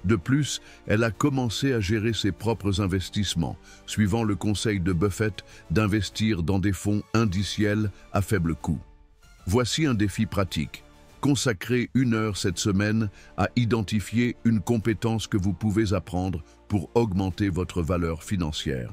De plus, elle a commencé à gérer ses propres investissements, suivant le conseil de Buffett d'investir dans des fonds indiciels à faible coût. Voici un défi pratique. Consacrez 1 heure cette semaine à identifier une compétence que vous pouvez apprendre pour augmenter votre valeur financière.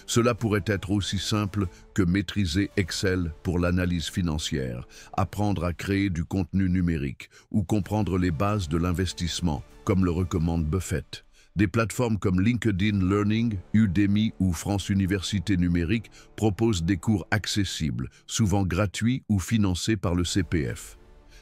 Cela pourrait être aussi simple que maîtriser Excel pour l'analyse financière, apprendre à créer du contenu numérique ou comprendre les bases de l'investissement, comme le recommande Buffett. Des plateformes comme LinkedIn Learning, Udemy ou France Université Numérique proposent des cours accessibles, souvent gratuits ou financés par le CPF.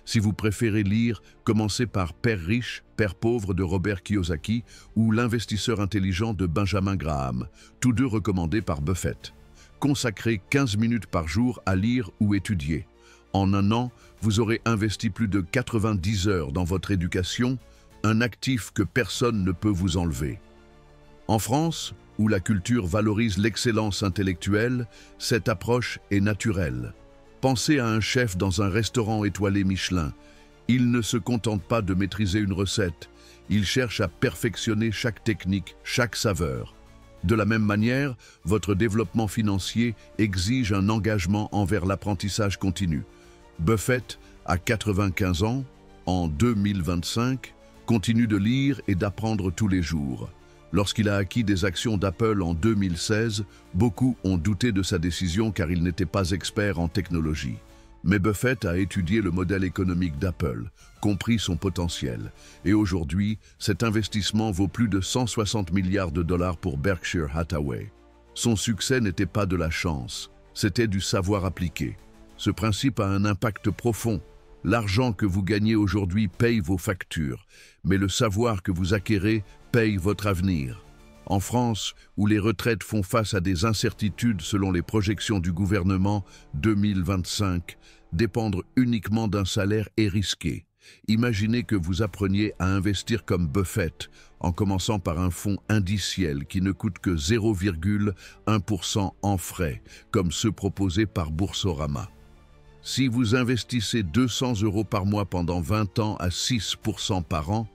Si vous préférez lire, commencez par Père riche, Père pauvre de Robert Kiyosaki ou L'investisseur intelligent de Benjamin Graham, tous deux recommandés par Buffett. Consacrez 15 minutes par jour à lire ou étudier. En 1 an, vous aurez investi plus de 90 heures dans votre éducation, un actif que personne ne peut vous enlever. En France, où la culture valorise l'excellence intellectuelle, cette approche est naturelle. Pensez à un chef dans un restaurant étoilé Michelin. Il ne se contente pas de maîtriser une recette, il cherche à perfectionner chaque technique, chaque saveur. De la même manière, votre développement financier exige un engagement envers l'apprentissage continu. Buffett, à 95 ans, en 2025, continue de lire et d'apprendre tous les jours. Lorsqu'il a acquis des actions d'Apple en 2016, beaucoup ont douté de sa décision car il n'était pas expert en technologie. Mais Buffett a étudié le modèle économique d'Apple, compris son potentiel. Et aujourd'hui, cet investissement vaut plus de 160 milliards de dollars pour Berkshire Hathaway. Son succès n'était pas de la chance, c'était du savoir appliqué. Ce principe a un impact profond. L'argent que vous gagnez aujourd'hui paye vos factures, mais le savoir que vous acquérez paye votre avenir. En France, où les retraites font face à des incertitudes selon les projections du gouvernement 2025, dépendre uniquement d'un salaire est risqué. Imaginez que vous appreniez à investir comme Buffett, en commençant par un fonds indiciel qui ne coûte que 0,1% en frais, comme ceux proposés par Boursorama. Si vous investissez 200 € par mois pendant 20 ans à 6% par an,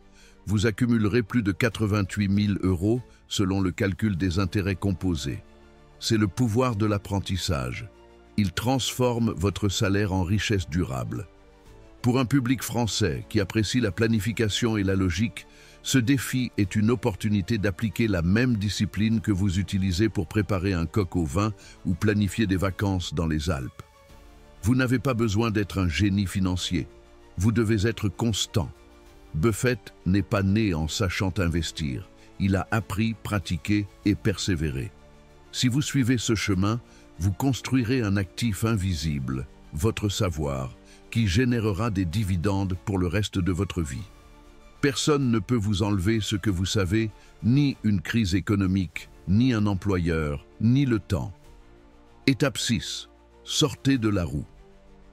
vous accumulerez plus de 88 000 € selon le calcul des intérêts composés. C'est le pouvoir de l'apprentissage. Il transforme votre salaire en richesse durable. Pour un public français qui apprécie la planification et la logique, ce défi est une opportunité d'appliquer la même discipline que vous utilisez pour préparer un coq au vin ou planifier des vacances dans les Alpes. Vous n'avez pas besoin d'être un génie financier. Vous devez être constant. Buffett n'est pas né en sachant investir. Il a appris, pratiqué et persévéré. Si vous suivez ce chemin, vous construirez un actif invisible, votre savoir, qui générera des dividendes pour le reste de votre vie. Personne ne peut vous enlever ce que vous savez, ni une crise économique, ni un employeur, ni le temps. Étape 6. Sortez de la roue.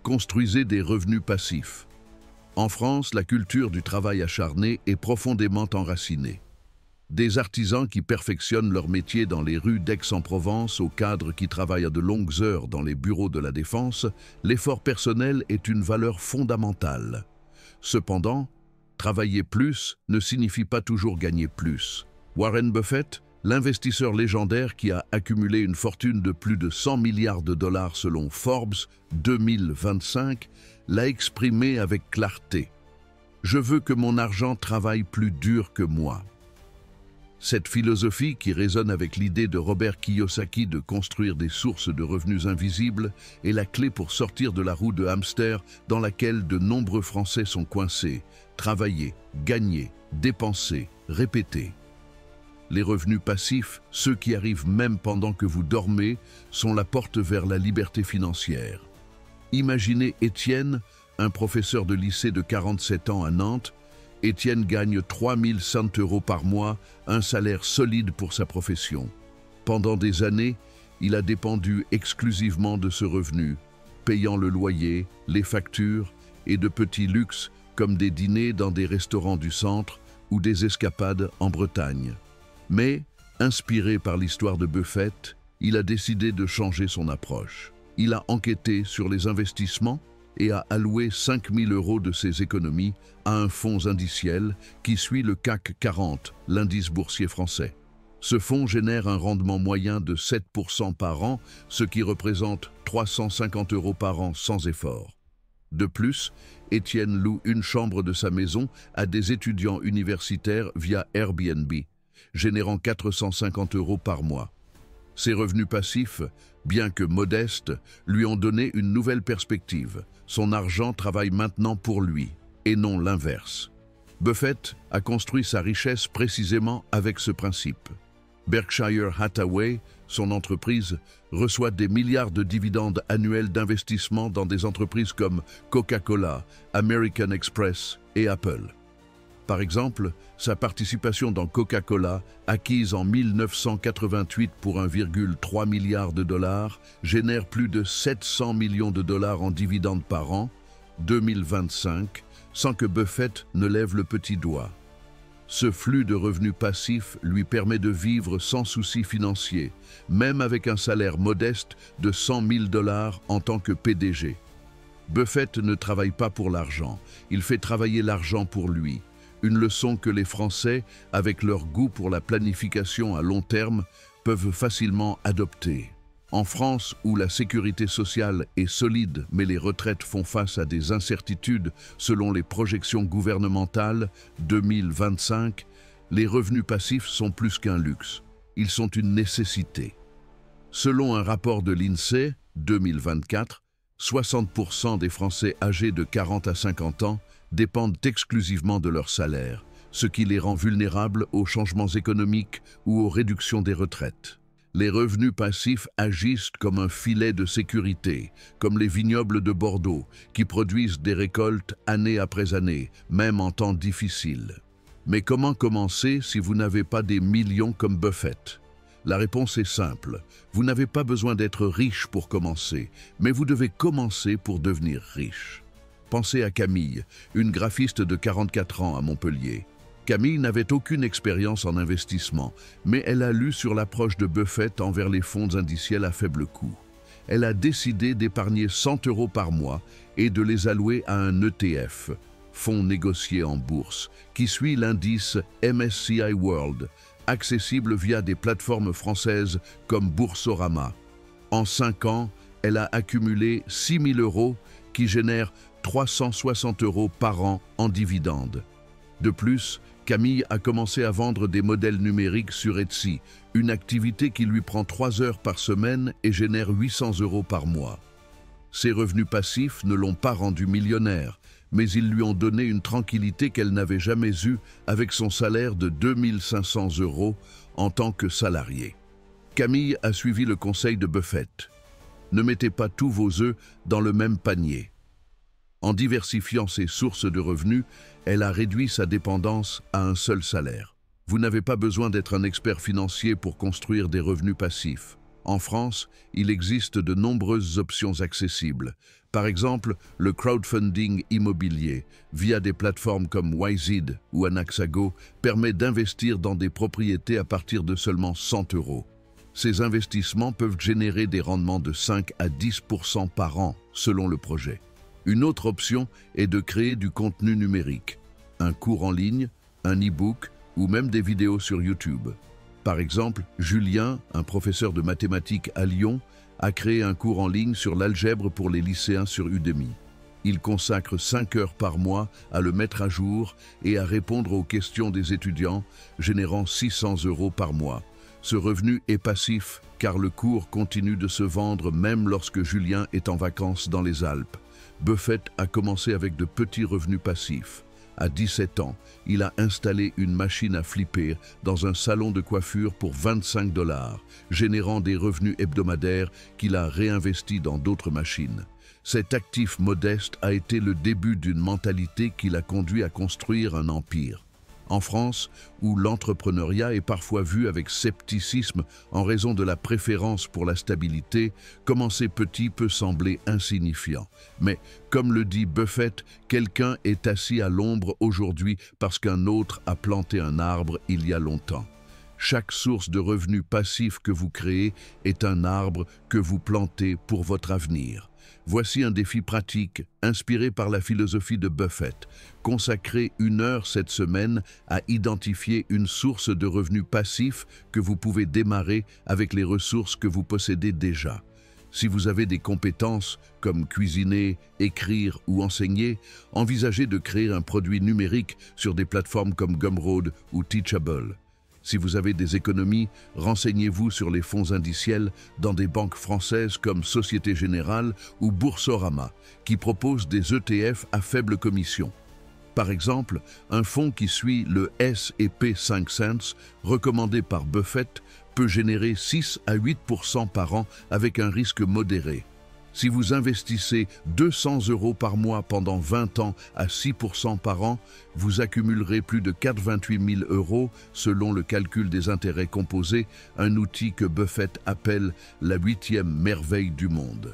Construisez des revenus passifs. En France, la culture du travail acharné est profondément enracinée. Des artisans qui perfectionnent leur métier dans les rues d'Aix-en-Provence aux cadres qui travaillent à de longues heures dans les bureaux de la Défense, l'effort personnel est une valeur fondamentale. Cependant, travailler plus ne signifie pas toujours gagner plus. Warren Buffett, l'investisseur légendaire qui a accumulé une fortune de plus de 100 milliards de dollars selon Forbes 2025, l'a exprimé avec clarté. « Je veux que mon argent travaille plus dur que moi ». Cette philosophie, qui résonne avec l'idée de Robert Kiyosaki de construire des sources de revenus invisibles, est la clé pour sortir de la roue de hamster dans laquelle de nombreux Français sont coincés. Travailler, gagner, dépenser, répéter. Les revenus passifs, ceux qui arrivent même pendant que vous dormez, sont la porte vers la liberté financière. Imaginez Étienne, un professeur de lycée de 47 ans à Nantes. Étienne gagne 3 100 € par mois, un salaire solide pour sa profession. Pendant des années, il a dépendu exclusivement de ce revenu, payant le loyer, les factures et de petits luxes comme des dîners dans des restaurants du centre ou des escapades en Bretagne. Mais, inspiré par l'histoire de Buffett, il a décidé de changer son approche. Il a enquêté sur les investissements et a alloué 5 000 € de ses économies à un fonds indiciel qui suit le CAC 40, l'indice boursier français. Ce fonds génère un rendement moyen de 7% par an, ce qui représente 350 € par an sans effort. De plus, Étienne loue une chambre de sa maison à des étudiants universitaires via Airbnb, générant 450 € par mois. Ces revenus passifs, bien que modestes, lui ont donné une nouvelle perspective. Son argent travaille maintenant pour lui, et non l'inverse. Buffett a construit sa richesse précisément avec ce principe. Berkshire Hathaway, son entreprise, reçoit des milliards de dividendes annuels d'investissement dans des entreprises comme Coca-Cola, American Express et Apple. Par exemple, sa participation dans Coca-Cola, acquise en 1988 pour 1,3 milliard de dollars, génère plus de 700 millions de dollars en dividendes par an, 2025, sans que Buffett ne lève le petit doigt. Ce flux de revenus passifs lui permet de vivre sans souci financier, même avec un salaire modeste de 100 000 $ en tant que PDG. Buffett ne travaille pas pour l'argent, il fait travailler l'argent pour lui. Une leçon que les Français, avec leur goût pour la planification à long terme, peuvent facilement adopter. En France, où la sécurité sociale est solide mais les retraites font face à des incertitudes selon les projections gouvernementales 2025, les revenus passifs sont plus qu'un luxe. Ils sont une nécessité. Selon un rapport de l'INSEE 2024, 60% des Français âgés de 40 à 50 ans dépendent exclusivement de leur salaire, ce qui les rend vulnérables aux changements économiques ou aux réductions des retraites. Les revenus passifs agissent comme un filet de sécurité, comme les vignobles de Bordeaux, qui produisent des récoltes année après année, même en temps difficiles. Mais comment commencer si vous n'avez pas des millions comme Buffett? La réponse est simple. Vous n'avez pas besoin d'être riche pour commencer, mais vous devez commencer pour devenir riche. Pensez à Camille, une graphiste de 44 ans à Montpellier. Camille n'avait aucune expérience en investissement, mais elle a lu sur l'approche de Buffett envers les fonds indiciels à faible coût. Elle a décidé d'épargner 100 € par mois et de les allouer à un ETF, fonds négocié en bourse, qui suit l'indice MSCI World, accessible via des plateformes françaises comme Boursorama. En 5 ans, elle a accumulé 6 000 € qui génèrent 360 € par an en dividendes. De plus, Camille a commencé à vendre des modèles numériques sur Etsy, une activité qui lui prend 3 heures par semaine et génère 800 € par mois. Ses revenus passifs ne l'ont pas rendue millionnaire, mais ils lui ont donné une tranquillité qu'elle n'avait jamais eue avec son salaire de 2 500 € en tant que salarié. Camille a suivi le conseil de Buffett. Ne mettez pas tous vos œufs dans le même panier. En diversifiant ses sources de revenus, elle a réduit sa dépendance à un seul salaire. Vous n'avez pas besoin d'être un expert financier pour construire des revenus passifs. En France, il existe de nombreuses options accessibles. Par exemple, le crowdfunding immobilier, via des plateformes comme YZid ou Anaxago, permet d'investir dans des propriétés à partir de seulement 100 €. Ces investissements peuvent générer des rendements de 5 à 10% par an, selon le projet. Une autre option est de créer du contenu numérique, un cours en ligne, un e-book ou même des vidéos sur YouTube. Par exemple, Julien, un professeur de mathématiques à Lyon, a créé un cours en ligne sur l'algèbre pour les lycéens sur Udemy. Il consacre 5 heures par mois à le mettre à jour et à répondre aux questions des étudiants, générant 600 € par mois. Ce revenu est passif car le cours continue de se vendre même lorsque Julien est en vacances dans les Alpes. Buffett a commencé avec de petits revenus passifs. À 17 ans, il a installé une machine à flipper dans un salon de coiffure pour 25 $, générant des revenus hebdomadaires qu'il a réinvestis dans d'autres machines. Cet actif modeste a été le début d'une mentalité qui l'a conduit à construire un empire. En France, où l'entrepreneuriat est parfois vu avec scepticisme en raison de la préférence pour la stabilité, commencer petit peut sembler insignifiant. Mais, comme le dit Buffett, quelqu'un est assis à l'ombre aujourd'hui parce qu'un autre a planté un arbre il y a longtemps. Chaque source de revenus passifs que vous créez est un arbre que vous plantez pour votre avenir. Voici un défi pratique, inspiré par la philosophie de Buffett. Consacrez 1 heure cette semaine à identifier une source de revenus passifs que vous pouvez démarrer avec les ressources que vous possédez déjà. Si vous avez des compétences comme cuisiner, écrire ou enseigner, envisagez de créer un produit numérique sur des plateformes comme Gumroad ou Teachable. Si vous avez des économies, renseignez-vous sur les fonds indiciels dans des banques françaises comme Société Générale ou Boursorama, qui proposent des ETF à faible commission. Par exemple, un fonds qui suit le S&P 500, recommandé par Buffett, peut générer 6 à 8% par an avec un risque modéré. Si vous investissez 200 € par mois pendant 20 ans à 6% par an, vous accumulerez plus de 88 000 € selon le calcul des intérêts composés, un outil que Buffett appelle la 8e merveille du monde.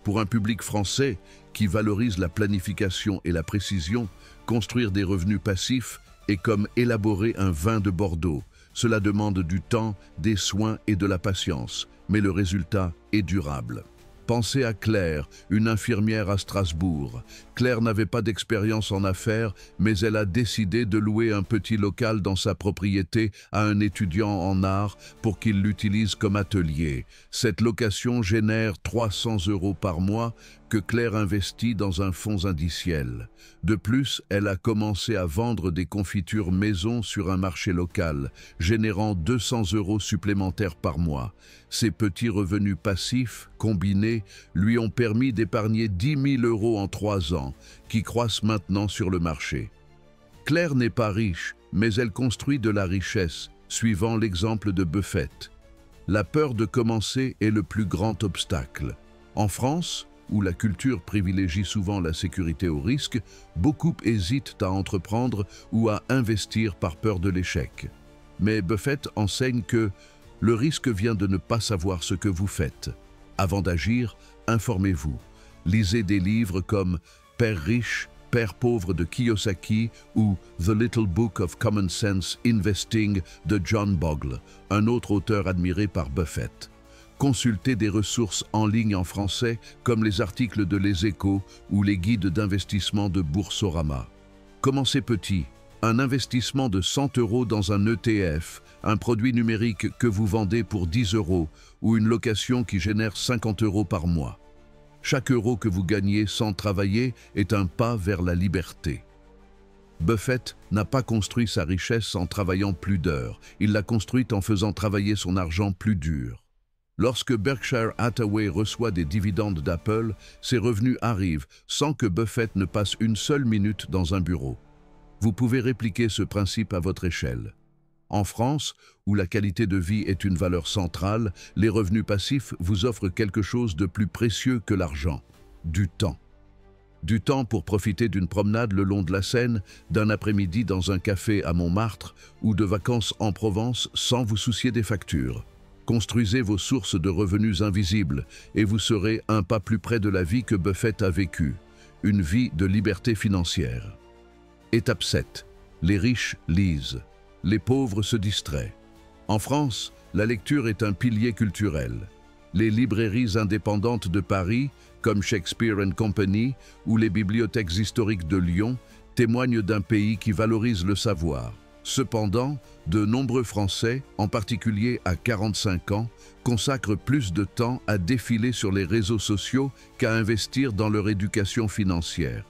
Pour un public français qui valorise la planification et la précision, construire des revenus passifs est comme élaborer un vin de Bordeaux. Cela demande du temps, des soins et de la patience, mais le résultat est durable. Pensez à Claire, une infirmière à Strasbourg. Claire n'avait pas d'expérience en affaires, mais elle a décidé de louer un petit local dans sa propriété à un étudiant en art pour qu'il l'utilise comme atelier. Cette location génère 300 € par mois que Claire investit dans un fonds indiciel. De plus, elle a commencé à vendre des confitures maison sur un marché local, générant 200 € supplémentaires par mois. Ces petits revenus passifs, combinés, lui ont permis d'épargner 10 000 € en 3 ans, qui croissent maintenant sur le marché. Claire n'est pas riche, mais elle construit de la richesse, suivant l'exemple de Buffett. La peur de commencer est le plus grand obstacle. En France, où la culture privilégie souvent la sécurité au risque, beaucoup hésitent à entreprendre ou à investir par peur de l'échec. Mais Buffett enseigne que le risque vient de ne pas savoir ce que vous faites. Avant d'agir, informez-vous. Lisez des livres comme Père riche, Père pauvre de Kiyosaki ou The Little Book of Common Sense Investing de John Bogle, un autre auteur admiré par Buffett. Consultez des ressources en ligne en français comme les articles de Les Échos ou les guides d'investissement de Boursorama. Commencez petit. Un investissement de 100 € dans un ETF, un produit numérique que vous vendez pour 10 € ou une location qui génère 50 € par mois. Chaque euro que vous gagnez sans travailler est un pas vers la liberté. Buffett n'a pas construit sa richesse en travaillant plus d'heures, il l'a construite en faisant travailler son argent plus dur. Lorsque Berkshire Hathaway reçoit des dividendes d'Apple, ses revenus arrivent sans que Buffett ne passe une seule minute dans un bureau. Vous pouvez répliquer ce principe à votre échelle. En France, où la qualité de vie est une valeur centrale, les revenus passifs vous offrent quelque chose de plus précieux que l'argent, du temps. Du temps pour profiter d'une promenade le long de la Seine, d'un après-midi dans un café à Montmartre ou de vacances en Provence sans vous soucier des factures. Construisez vos sources de revenus invisibles et vous serez un pas plus près de la vie que Buffett a vécue, une vie de liberté financière. Étape 7. Les riches lisent. Les pauvres se distraient. En France, la lecture est un pilier culturel. Les librairies indépendantes de Paris, comme Shakespeare & Company, ou les bibliothèques historiques de Lyon, témoignent d'un pays qui valorise le savoir. Cependant, de nombreux Français, en particulier à 45 ans, consacrent plus de temps à défiler sur les réseaux sociaux qu'à investir dans leur éducation financière.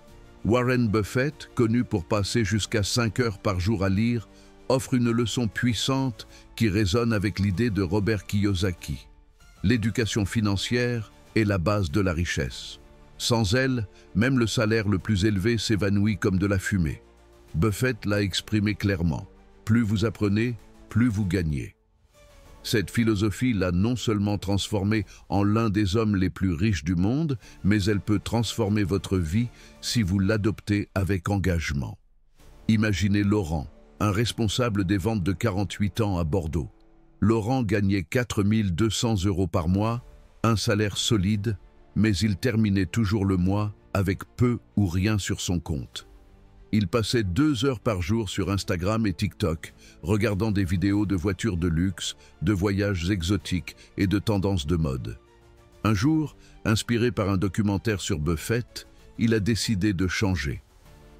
Warren Buffett, connu pour passer jusqu'à 5 heures par jour à lire, offre une leçon puissante qui résonne avec l'idée de Robert Kiyosaki. L'éducation financière est la base de la richesse. Sans elle, même le salaire le plus élevé s'évanouit comme de la fumée. Buffett l'a exprimé clairement. Plus vous apprenez, plus vous gagnez. Cette philosophie l'a non seulement transformé en l'un des hommes les plus riches du monde, mais elle peut transformer votre vie si vous l'adoptez avec engagement. Imaginez Laurent, un responsable des ventes de 48 ans à Bordeaux. Laurent gagnait 4 200 € par mois, un salaire solide, mais il terminait toujours le mois avec peu ou rien sur son compte. Il passait 2 heures par jour sur Instagram et TikTok, regardant des vidéos de voitures de luxe, de voyages exotiques et de tendances de mode. Un jour, inspiré par un documentaire sur Buffett, il a décidé de changer.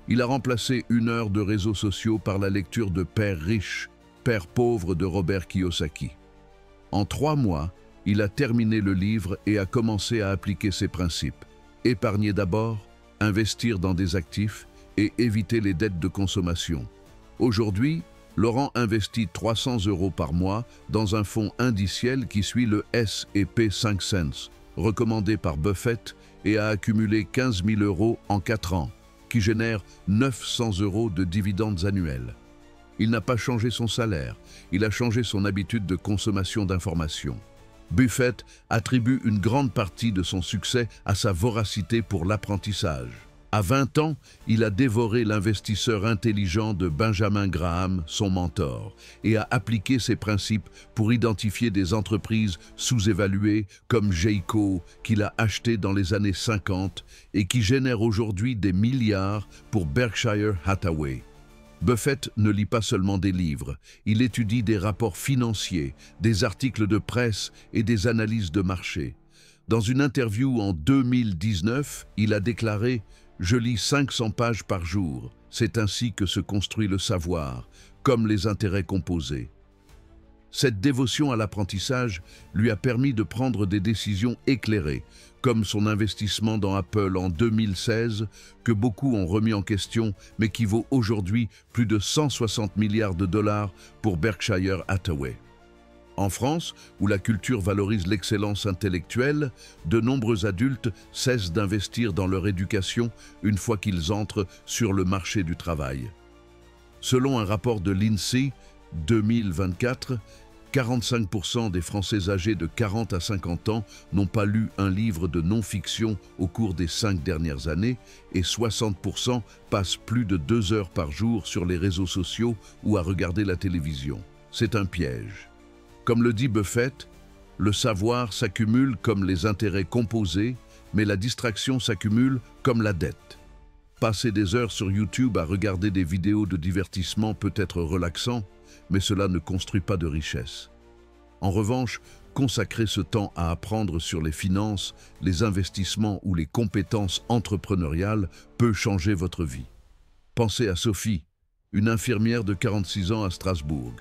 Il a remplacé 1 heure de réseaux sociaux par la lecture de Père riche, Père pauvre de Robert Kiyosaki. En 3 mois, il a terminé le livre et a commencé à appliquer ses principes. Épargner d'abord, investir dans des actifs et éviter les dettes de consommation. Aujourd'hui, Laurent investit 300 € par mois dans un fonds indiciel qui suit le S&P 500, recommandé par Buffett, et a accumulé 15 000 € en 4 ans, qui génère 900 € de dividendes annuels. Il n'a pas changé son salaire, il a changé son habitude de consommation d'informations. Buffett attribue une grande partie de son succès à sa voracité pour l'apprentissage. À 20 ans, il a dévoré l'investisseur intelligent de Benjamin Graham, son mentor, et a appliqué ses principes pour identifier des entreprises sous-évaluées comme Geico, qu'il a acheté dans les années 50 et qui génèrent aujourd'hui des milliards pour Berkshire Hathaway. Buffett ne lit pas seulement des livres, il étudie des rapports financiers, des articles de presse et des analyses de marché. Dans une interview en 2019, il a déclaré « Je lis 500 pages par jour, c'est ainsi que se construit le savoir, comme les intérêts composés. » Cette dévotion à l'apprentissage lui a permis de prendre des décisions éclairées, comme son investissement dans Apple en 2016, que beaucoup ont remis en question, mais qui vaut aujourd'hui plus de 160 milliards de dollars pour Berkshire Hathaway. En France, où la culture valorise l'excellence intellectuelle, de nombreux adultes cessent d'investir dans leur éducation une fois qu'ils entrent sur le marché du travail. Selon un rapport de l'INSEE 2024, 45% des Français âgés de 40 à 50 ans n'ont pas lu un livre de non-fiction au cours des 5 dernières années et 60% passent plus de 2 heures par jour sur les réseaux sociaux ou à regarder la télévision. C'est un piège. Comme le dit Buffett, le savoir s'accumule comme les intérêts composés, mais la distraction s'accumule comme la dette. Passer des heures sur YouTube à regarder des vidéos de divertissement peut être relaxant, mais cela ne construit pas de richesse. En revanche, consacrer ce temps à apprendre sur les finances, les investissements ou les compétences entrepreneuriales peut changer votre vie. Pensez à Sophie, une infirmière de 46 ans à Strasbourg.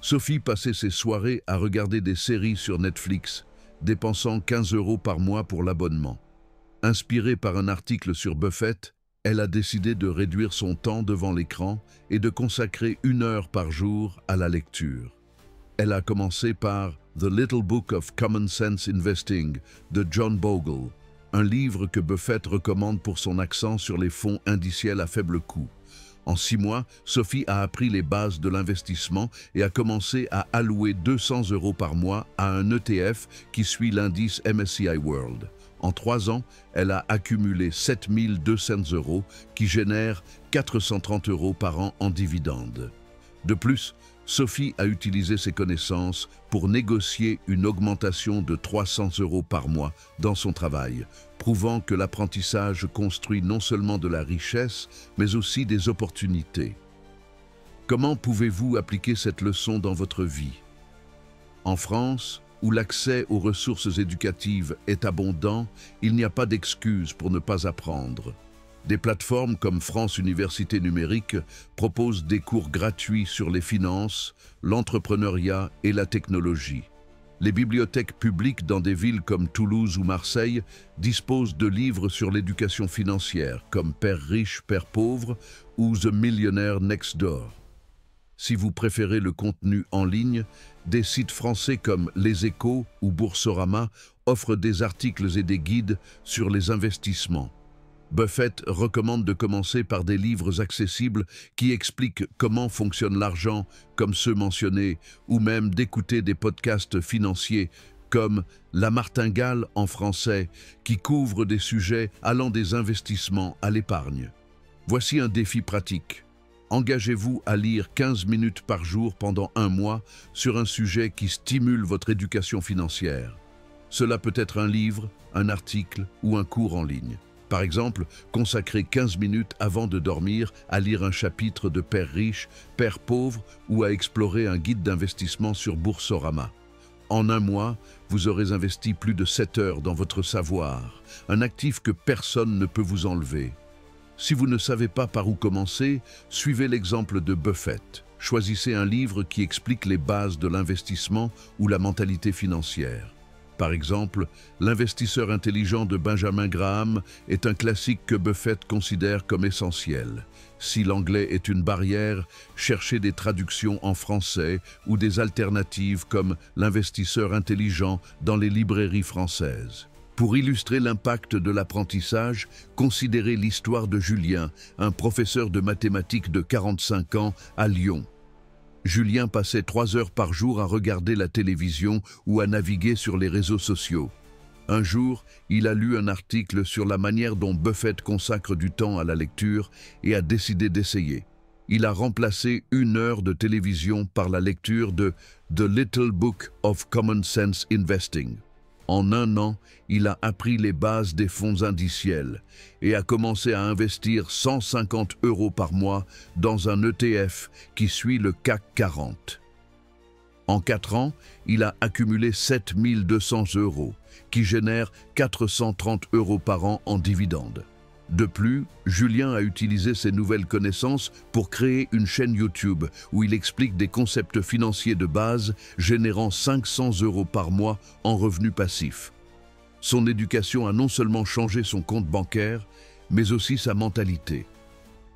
Sophie passait ses soirées à regarder des séries sur Netflix, dépensant 15 € par mois pour l'abonnement. Inspirée par un article sur Buffett, elle a décidé de réduire son temps devant l'écran et de consacrer 1 heure par jour à la lecture. Elle a commencé par The Little Book of Common Sense Investing de John Bogle, un livre que Buffett recommande pour son accent sur les fonds indiciels à faible coût. En 6 mois, Sophie a appris les bases de l'investissement et a commencé à allouer 200 € par mois à un ETF qui suit l'indice MSCI World. En 3 ans, elle a accumulé 7 200 € qui génèrent 430 € par an en dividendes. De plus, Sophie a utilisé ses connaissances pour négocier une augmentation de 300 € par mois dans son travail, prouvant que l'apprentissage construit non seulement de la richesse, mais aussi des opportunités. Comment pouvez-vous appliquer cette leçon dans votre vie? En France, où l'accès aux ressources éducatives est abondant, il n'y a pas d'excuse pour ne pas apprendre. Des plateformes comme France Université Numérique proposent des cours gratuits sur les finances, l'entrepreneuriat et la technologie. Les bibliothèques publiques dans des villes comme Toulouse ou Marseille disposent de livres sur l'éducation financière comme Père riche, Père pauvre ou The Millionaire Next Door. Si vous préférez le contenu en ligne, des sites français comme Les Échos ou Boursorama offrent des articles et des guides sur les investissements. Buffett recommande de commencer par des livres accessibles qui expliquent comment fonctionne l'argent, comme ceux mentionnés, ou même d'écouter des podcasts financiers comme La Martingale en français, qui couvre des sujets allant des investissements à l'épargne. Voici un défi pratique. Engagez-vous à lire 15 minutes par jour pendant 1 mois sur un sujet qui stimule votre éducation financière. Cela peut être un livre, un article ou un cours en ligne. Par exemple, consacrer 15 minutes avant de dormir à lire un chapitre de Père riche, Père pauvre ou à explorer un guide d'investissement sur Boursorama. En un mois, vous aurez investi plus de 7 heures dans votre savoir, un actif que personne ne peut vous enlever. Si vous ne savez pas par où commencer, suivez l'exemple de Buffett. Choisissez un livre qui explique les bases de l'investissement ou la mentalité financière. Par exemple, L'investisseur intelligent de Benjamin Graham est un classique que Buffett considère comme essentiel. Si l'anglais est une barrière, cherchez des traductions en français ou des alternatives comme L'investisseur intelligent dans les librairies françaises. Pour illustrer l'impact de l'apprentissage, considérez l'histoire de Julien, un professeur de mathématiques de 45 ans à Lyon. Julien passait 3 heures par jour à regarder la télévision ou à naviguer sur les réseaux sociaux. Un jour, il a lu un article sur la manière dont Buffett consacre du temps à la lecture et a décidé d'essayer. Il a remplacé 1 heure de télévision par la lecture de The Little Book of Common Sense Investing. En un an, il a appris les bases des fonds indiciels et a commencé à investir 150 € par mois dans un ETF qui suit le CAC 40. En 4 ans, il a accumulé 7 200 €, qui génèrent 430 € par an en dividendes. De plus, Julien a utilisé ses nouvelles connaissances pour créer une chaîne YouTube où il explique des concepts financiers de base générant 500 € par mois en revenus passifs. Son éducation a non seulement changé son compte bancaire, mais aussi sa mentalité.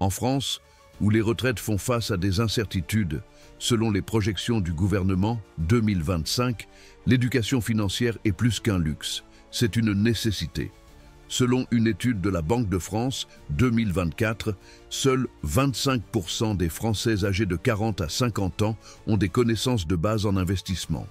En France, où les retraites font face à des incertitudes, selon les projections du gouvernement 2025, l'éducation financière est plus qu'un luxe, c'est une nécessité. Selon une étude de la Banque de France 2024, seuls 25% des Français âgés de 40 à 50 ans ont des connaissances de base en investissement.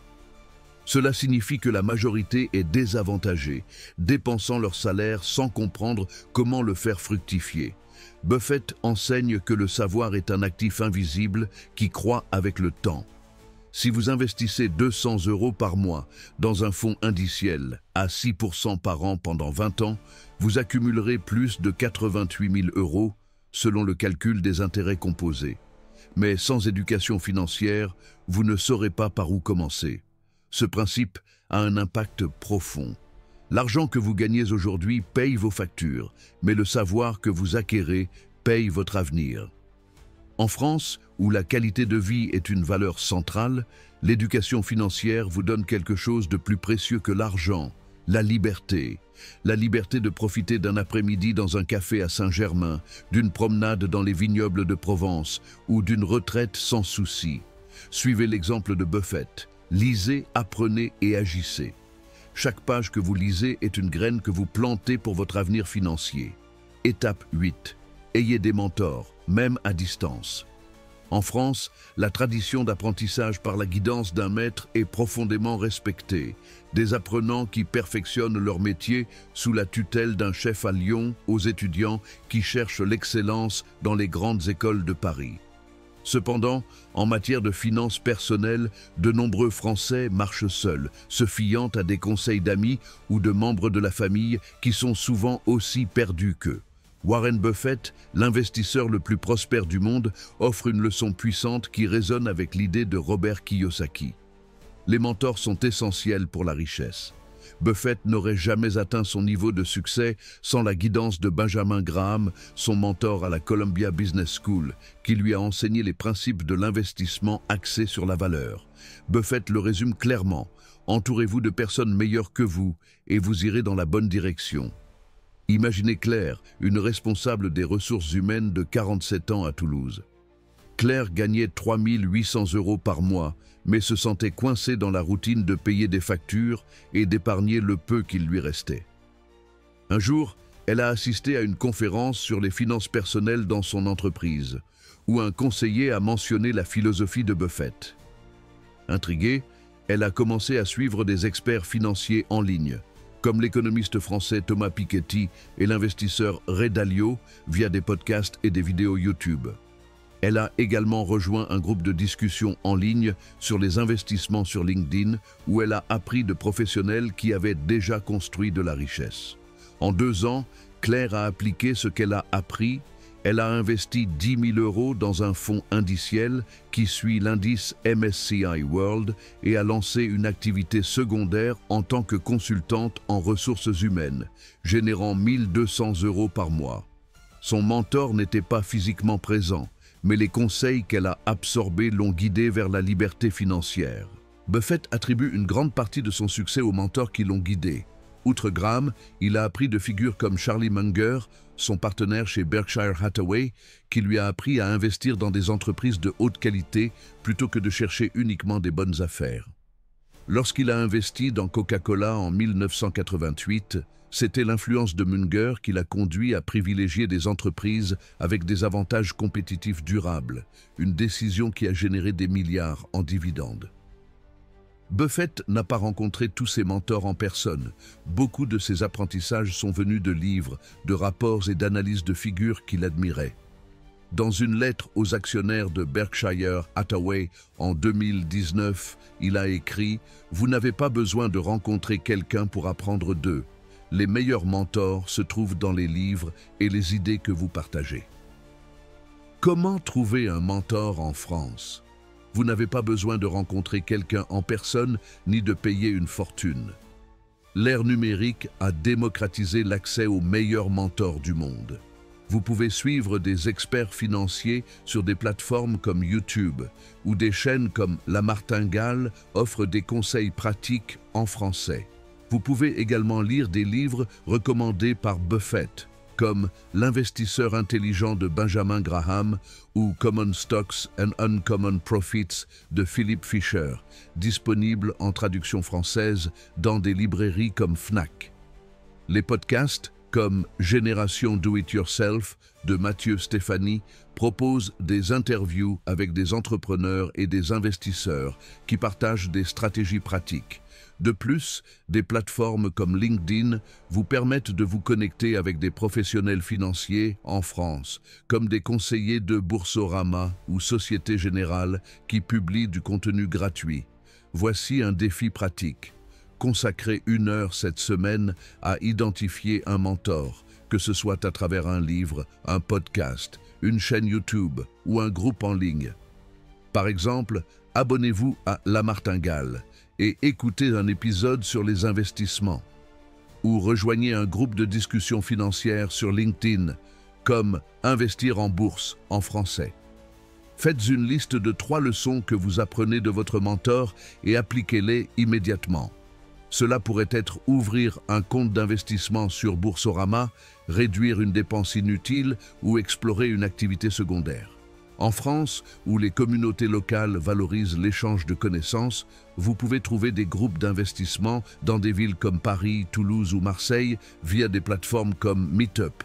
Cela signifie que la majorité est désavantagée, dépensant leur salaire sans comprendre comment le faire fructifier. Buffett enseigne que le savoir est un actif invisible qui croît avec le temps. Si vous investissez 200 € par mois dans un fonds indiciel à 6% par an pendant 20 ans, vous accumulerez plus de 88 000 € selon le calcul des intérêts composés. Mais sans éducation financière, vous ne saurez pas par où commencer. Ce principe a un impact profond. L'argent que vous gagnez aujourd'hui paye vos factures, mais le savoir que vous acquérez paye votre avenir. En France, où la qualité de vie est une valeur centrale, l'éducation financière vous donne quelque chose de plus précieux que l'argent, la liberté. La liberté de profiter d'un après-midi dans un café à Saint-Germain, d'une promenade dans les vignobles de Provence ou d'une retraite sans souci. Suivez l'exemple de Buffett. Lisez, apprenez et agissez. Chaque page que vous lisez est une graine que vous plantez pour votre avenir financier. Étape 8. Ayez des mentors, même à distance. En France, la tradition d'apprentissage par la guidance d'un maître est profondément respectée. Des apprenants qui perfectionnent leur métier sous la tutelle d'un chef à Lyon aux étudiants qui cherchent l'excellence dans les grandes écoles de Paris. Cependant, en matière de finances personnelles, de nombreux Français marchent seuls, se fiant à des conseils d'amis ou de membres de la famille qui sont souvent aussi perdus qu'eux. Warren Buffett, l'investisseur le plus prospère du monde, offre une leçon puissante qui résonne avec l'idée de Robert Kiyosaki. Les mentors sont essentiels pour la richesse. Buffett n'aurait jamais atteint son niveau de succès sans la guidance de Benjamin Graham, son mentor à la Columbia Business School, qui lui a enseigné les principes de l'investissement axés sur la valeur. Buffett le résume clairement: entourez-vous de personnes meilleures que vous et vous irez dans la bonne direction. Imaginez Claire, une responsable des ressources humaines de 47 ans à Toulouse. Claire gagnait 3 800 € par mois, mais se sentait coincée dans la routine de payer des factures et d'épargner le peu qu'il lui restait. Un jour, elle a assisté à une conférence sur les finances personnelles dans son entreprise, où un conseiller a mentionné la philosophie de Buffett. Intriguée, elle a commencé à suivre des experts financiers en ligne, comme l'économiste français Thomas Piketty et l'investisseur Ray Dalio via des podcasts et des vidéos YouTube. Elle a également rejoint un groupe de discussion en ligne sur les investissements sur LinkedIn où elle a appris de professionnels qui avaient déjà construit de la richesse. En 2 ans, Claire a appliqué ce qu'elle a appris. Elle a investi 10 000 euros dans un fonds indiciel qui suit l'indice MSCI World et a lancé une activité secondaire en tant que consultante en ressources humaines, générant 1 200 euros par mois. Son mentor n'était pas physiquement présent, mais les conseils qu'elle a absorbés l'ont guidée vers la liberté financière. Buffett attribue une grande partie de son succès aux mentors qui l'ont guidé. Outre Graham, il a appris de figures comme Charlie Munger, son partenaire chez Berkshire Hathaway, qui lui a appris à investir dans des entreprises de haute qualité plutôt que de chercher uniquement des bonnes affaires. Lorsqu'il a investi dans Coca-Cola en 1988, c'était l'influence de Munger qui l'a conduit à privilégier des entreprises avec des avantages compétitifs durables, une décision qui a généré des milliards en dividendes. Buffett n'a pas rencontré tous ses mentors en personne. Beaucoup de ses apprentissages sont venus de livres, de rapports et d'analyses de figures qu'il admirait. Dans une lettre aux actionnaires de Berkshire Hathaway en 2019, il a écrit « Vous n'avez pas besoin de rencontrer quelqu'un pour apprendre d'eux. Les meilleurs mentors se trouvent dans les livres et les idées que vous partagez. » Comment trouver un mentor en France ? Vous n'avez pas besoin de rencontrer quelqu'un en personne ni de payer une fortune. L'ère numérique a démocratisé l'accès aux meilleurs mentors du monde. Vous pouvez suivre des experts financiers sur des plateformes comme YouTube ou des chaînes comme La Martingale offrent des conseils pratiques en français. Vous pouvez également lire des livres recommandés par Buffett, comme L'investisseur intelligent de Benjamin Graham ou Common Stocks and Uncommon Profits de Philippe Fisher, disponibles en traduction française dans des librairies comme Fnac. Les podcasts comme Génération Do It Yourself de Mathieu Stéphanie proposent des interviews avec des entrepreneurs et des investisseurs qui partagent des stratégies pratiques. De plus, des plateformes comme LinkedIn vous permettent de vous connecter avec des professionnels financiers en France, comme des conseillers de Boursorama ou Société Générale qui publient du contenu gratuit. Voici un défi pratique. Consacrez 1 heure cette semaine à identifier un mentor, que ce soit à travers un livre, un podcast, une chaîne YouTube ou un groupe en ligne. Par exemple, abonnez-vous à La Martingale et écoutez un épisode sur les investissements. Ou rejoignez un groupe de discussion financière sur LinkedIn, comme Investir en bourse en français. Faites une liste de 3 leçons que vous apprenez de votre mentor et appliquez-les immédiatement. Cela pourrait être ouvrir un compte d'investissement sur Boursorama, réduire une dépense inutile ou explorer une activité secondaire. En France, où les communautés locales valorisent l'échange de connaissances, vous pouvez trouver des groupes d'investissement dans des villes comme Paris, Toulouse ou Marseille via des plateformes comme Meetup.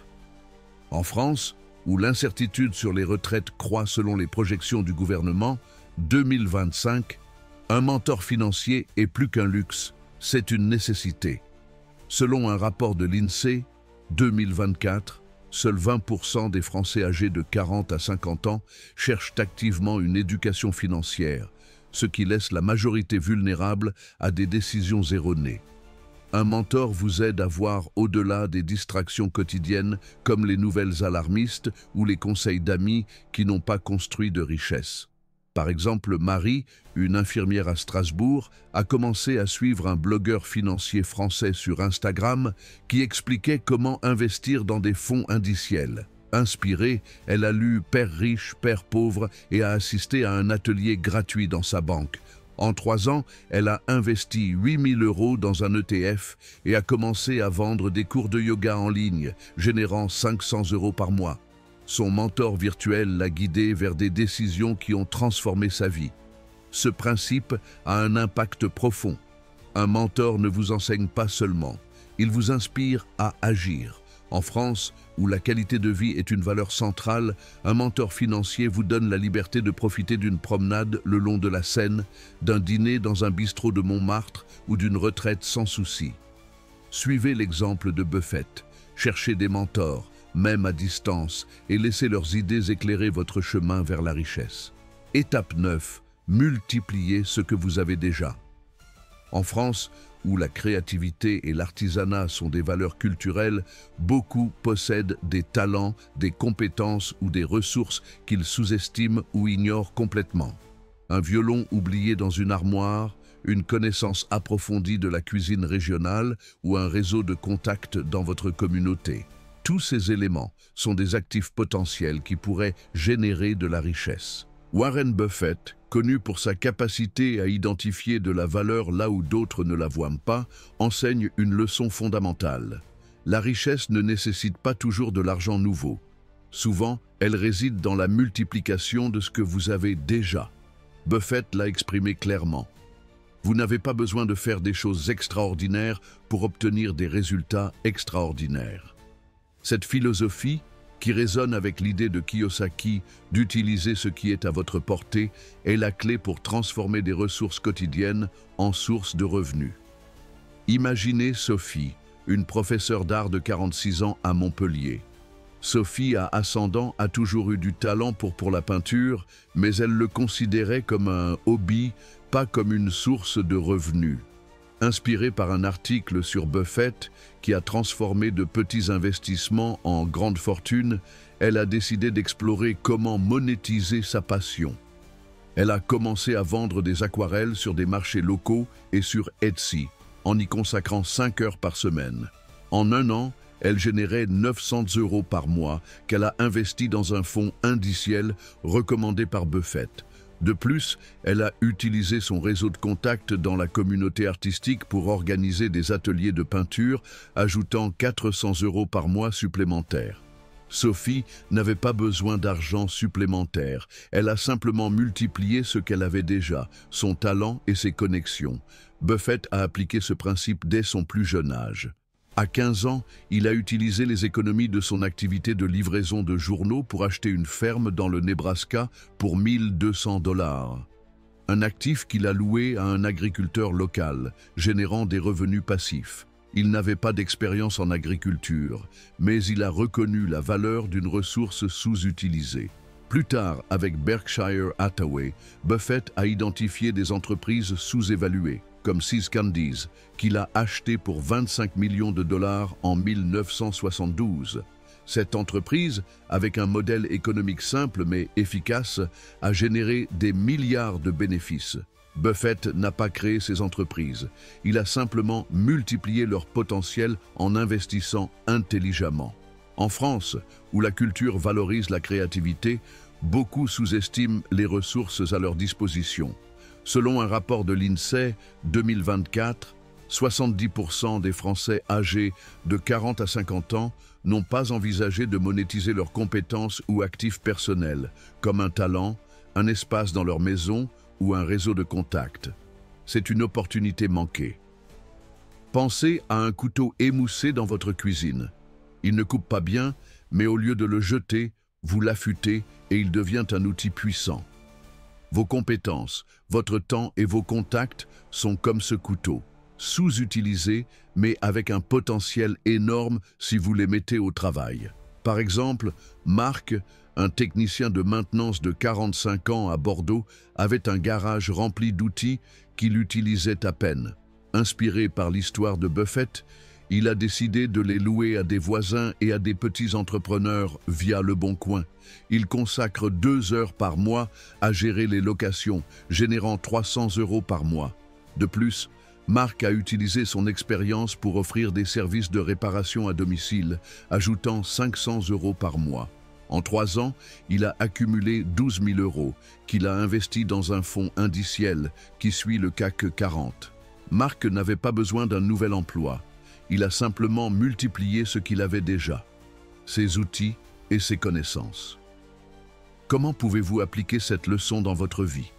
En France, où l'incertitude sur les retraites croît selon les projections du gouvernement, 2025, un mentor financier est plus qu'un luxe, c'est une nécessité. Selon un rapport de l'INSEE, 2024, seuls 20% des Français âgés de 40 à 50 ans cherchent activement une éducation financière, ce qui laisse la majorité vulnérable à des décisions erronées. Un mentor vous aide à voir au-delà des distractions quotidiennes comme les nouvelles alarmistes ou les conseils d'amis qui n'ont pas construit de richesse. Par exemple, Marie, une infirmière à Strasbourg, a commencé à suivre un blogueur financier français sur Instagram qui expliquait comment investir dans des fonds indiciels. Inspirée, elle a lu Père riche, Père pauvre et a assisté à un atelier gratuit dans sa banque. En 3 ans, elle a investi 8 000 euros dans un ETF et a commencé à vendre des cours de yoga en ligne, générant 500 euros par mois. Son mentor virtuel l'a guidée vers des décisions qui ont transformé sa vie. Ce principe a un impact profond. Un mentor ne vous enseigne pas seulement, il vous inspire à agir. En France, où la qualité de vie est une valeur centrale, un mentor financier vous donne la liberté de profiter d'une promenade le long de la Seine, d'un dîner dans un bistrot de Montmartre ou d'une retraite sans souci. Suivez l'exemple de Buffett. Cherchez des mentors, même à distance, et laissez leurs idées éclairer votre chemin vers la richesse. Étape 9. Multipliez ce que vous avez déjà. En France, où la créativité et l'artisanat sont des valeurs culturelles, beaucoup possèdent des talents, des compétences ou des ressources qu'ils sous-estiment ou ignorent complètement. Un violon oublié dans une armoire, une connaissance approfondie de la cuisine régionale ou un réseau de contacts dans votre communauté. Tous ces éléments sont des actifs potentiels qui pourraient générer de la richesse. Warren Buffett, connu pour sa capacité à identifier de la valeur là où d'autres ne la voient pas, enseigne une leçon fondamentale. La richesse ne nécessite pas toujours de l'argent nouveau. Souvent, elle réside dans la multiplication de ce que vous avez déjà. Buffett l'a exprimé clairement. Vous n'avez pas besoin de faire des choses extraordinaires pour obtenir des résultats extraordinaires. Cette philosophie, qui résonne avec l'idée de Kiyosaki d'utiliser ce qui est à votre portée, est la clé pour transformer des ressources quotidiennes en sources de revenus. Imaginez Sophie, une professeure d'art de 46 ans à Montpellier. Sophie à ascendant a toujours eu du talent pour la peinture, mais elle le considérait comme un hobby, pas comme une source de revenus. Inspirée par un article sur Buffett qui a transformé de petits investissements en grandes fortunes, elle a décidé d'explorer comment monétiser sa passion. Elle a commencé à vendre des aquarelles sur des marchés locaux et sur Etsy, en y consacrant 5 heures par semaine. En un an, elle générait 900 € par mois qu'elle a investi dans un fonds indiciel recommandé par Buffett. De plus, elle a utilisé son réseau de contacts dans la communauté artistique pour organiser des ateliers de peinture, ajoutant 400 € par mois supplémentaires. Sophie n'avait pas besoin d'argent supplémentaire, elle a simplement multiplié ce qu'elle avait déjà, son talent et ses connexions. Buffett a appliqué ce principe dès son plus jeune âge. À 15 ans, il a utilisé les économies de son activité de livraison de journaux pour acheter une ferme dans le Nebraska pour 1 200 $. Un actif qu'il a loué à un agriculteur local, générant des revenus passifs. Il n'avait pas d'expérience en agriculture, mais il a reconnu la valeur d'une ressource sous-utilisée. Plus tard, avec Berkshire Hathaway, Buffett a identifié des entreprises sous-évaluées, comme See's Candies, qu'il a acheté pour 25 millions de dollars en 1972. Cette entreprise, avec un modèle économique simple mais efficace, a généré des milliards de bénéfices. Buffett n'a pas créé ces entreprises, il a simplement multiplié leur potentiel en investissant intelligemment. En France, où la culture valorise la créativité, beaucoup sous-estiment les ressources à leur disposition. Selon un rapport de l'INSEE 2024, 70% des Français âgés de 40 à 50 ans n'ont pas envisagé de monétiser leurs compétences ou actifs personnels, comme un talent, un espace dans leur maison ou un réseau de contacts. C'est une opportunité manquée. Pensez à un couteau émoussé dans votre cuisine. Il ne coupe pas bien, mais au lieu de le jeter, vous l'affûtez et il devient un outil puissant. Vos compétences, votre temps et vos contacts sont comme ce couteau, sous-utilisés, mais avec un potentiel énorme si vous les mettez au travail. Par exemple, Marc, un technicien de maintenance de 45 ans à Bordeaux, avait un garage rempli d'outils qu'il utilisait à peine. Inspiré par l'histoire de Buffett, il a décidé de les louer à des voisins et à des petits entrepreneurs via Le Bon Coin. Il consacre 2 heures par mois à gérer les locations, générant 300 € par mois. De plus, Marc a utilisé son expérience pour offrir des services de réparation à domicile, ajoutant 500 € par mois. En 3 ans, il a accumulé 12 000 € qu'il a investis dans un fonds indiciel qui suit le CAC 40. Marc n'avait pas besoin d'un nouvel emploi. Il a simplement multiplié ce qu'il avait déjà, ses outils et ses connaissances. Comment pouvez-vous appliquer cette leçon dans votre vie?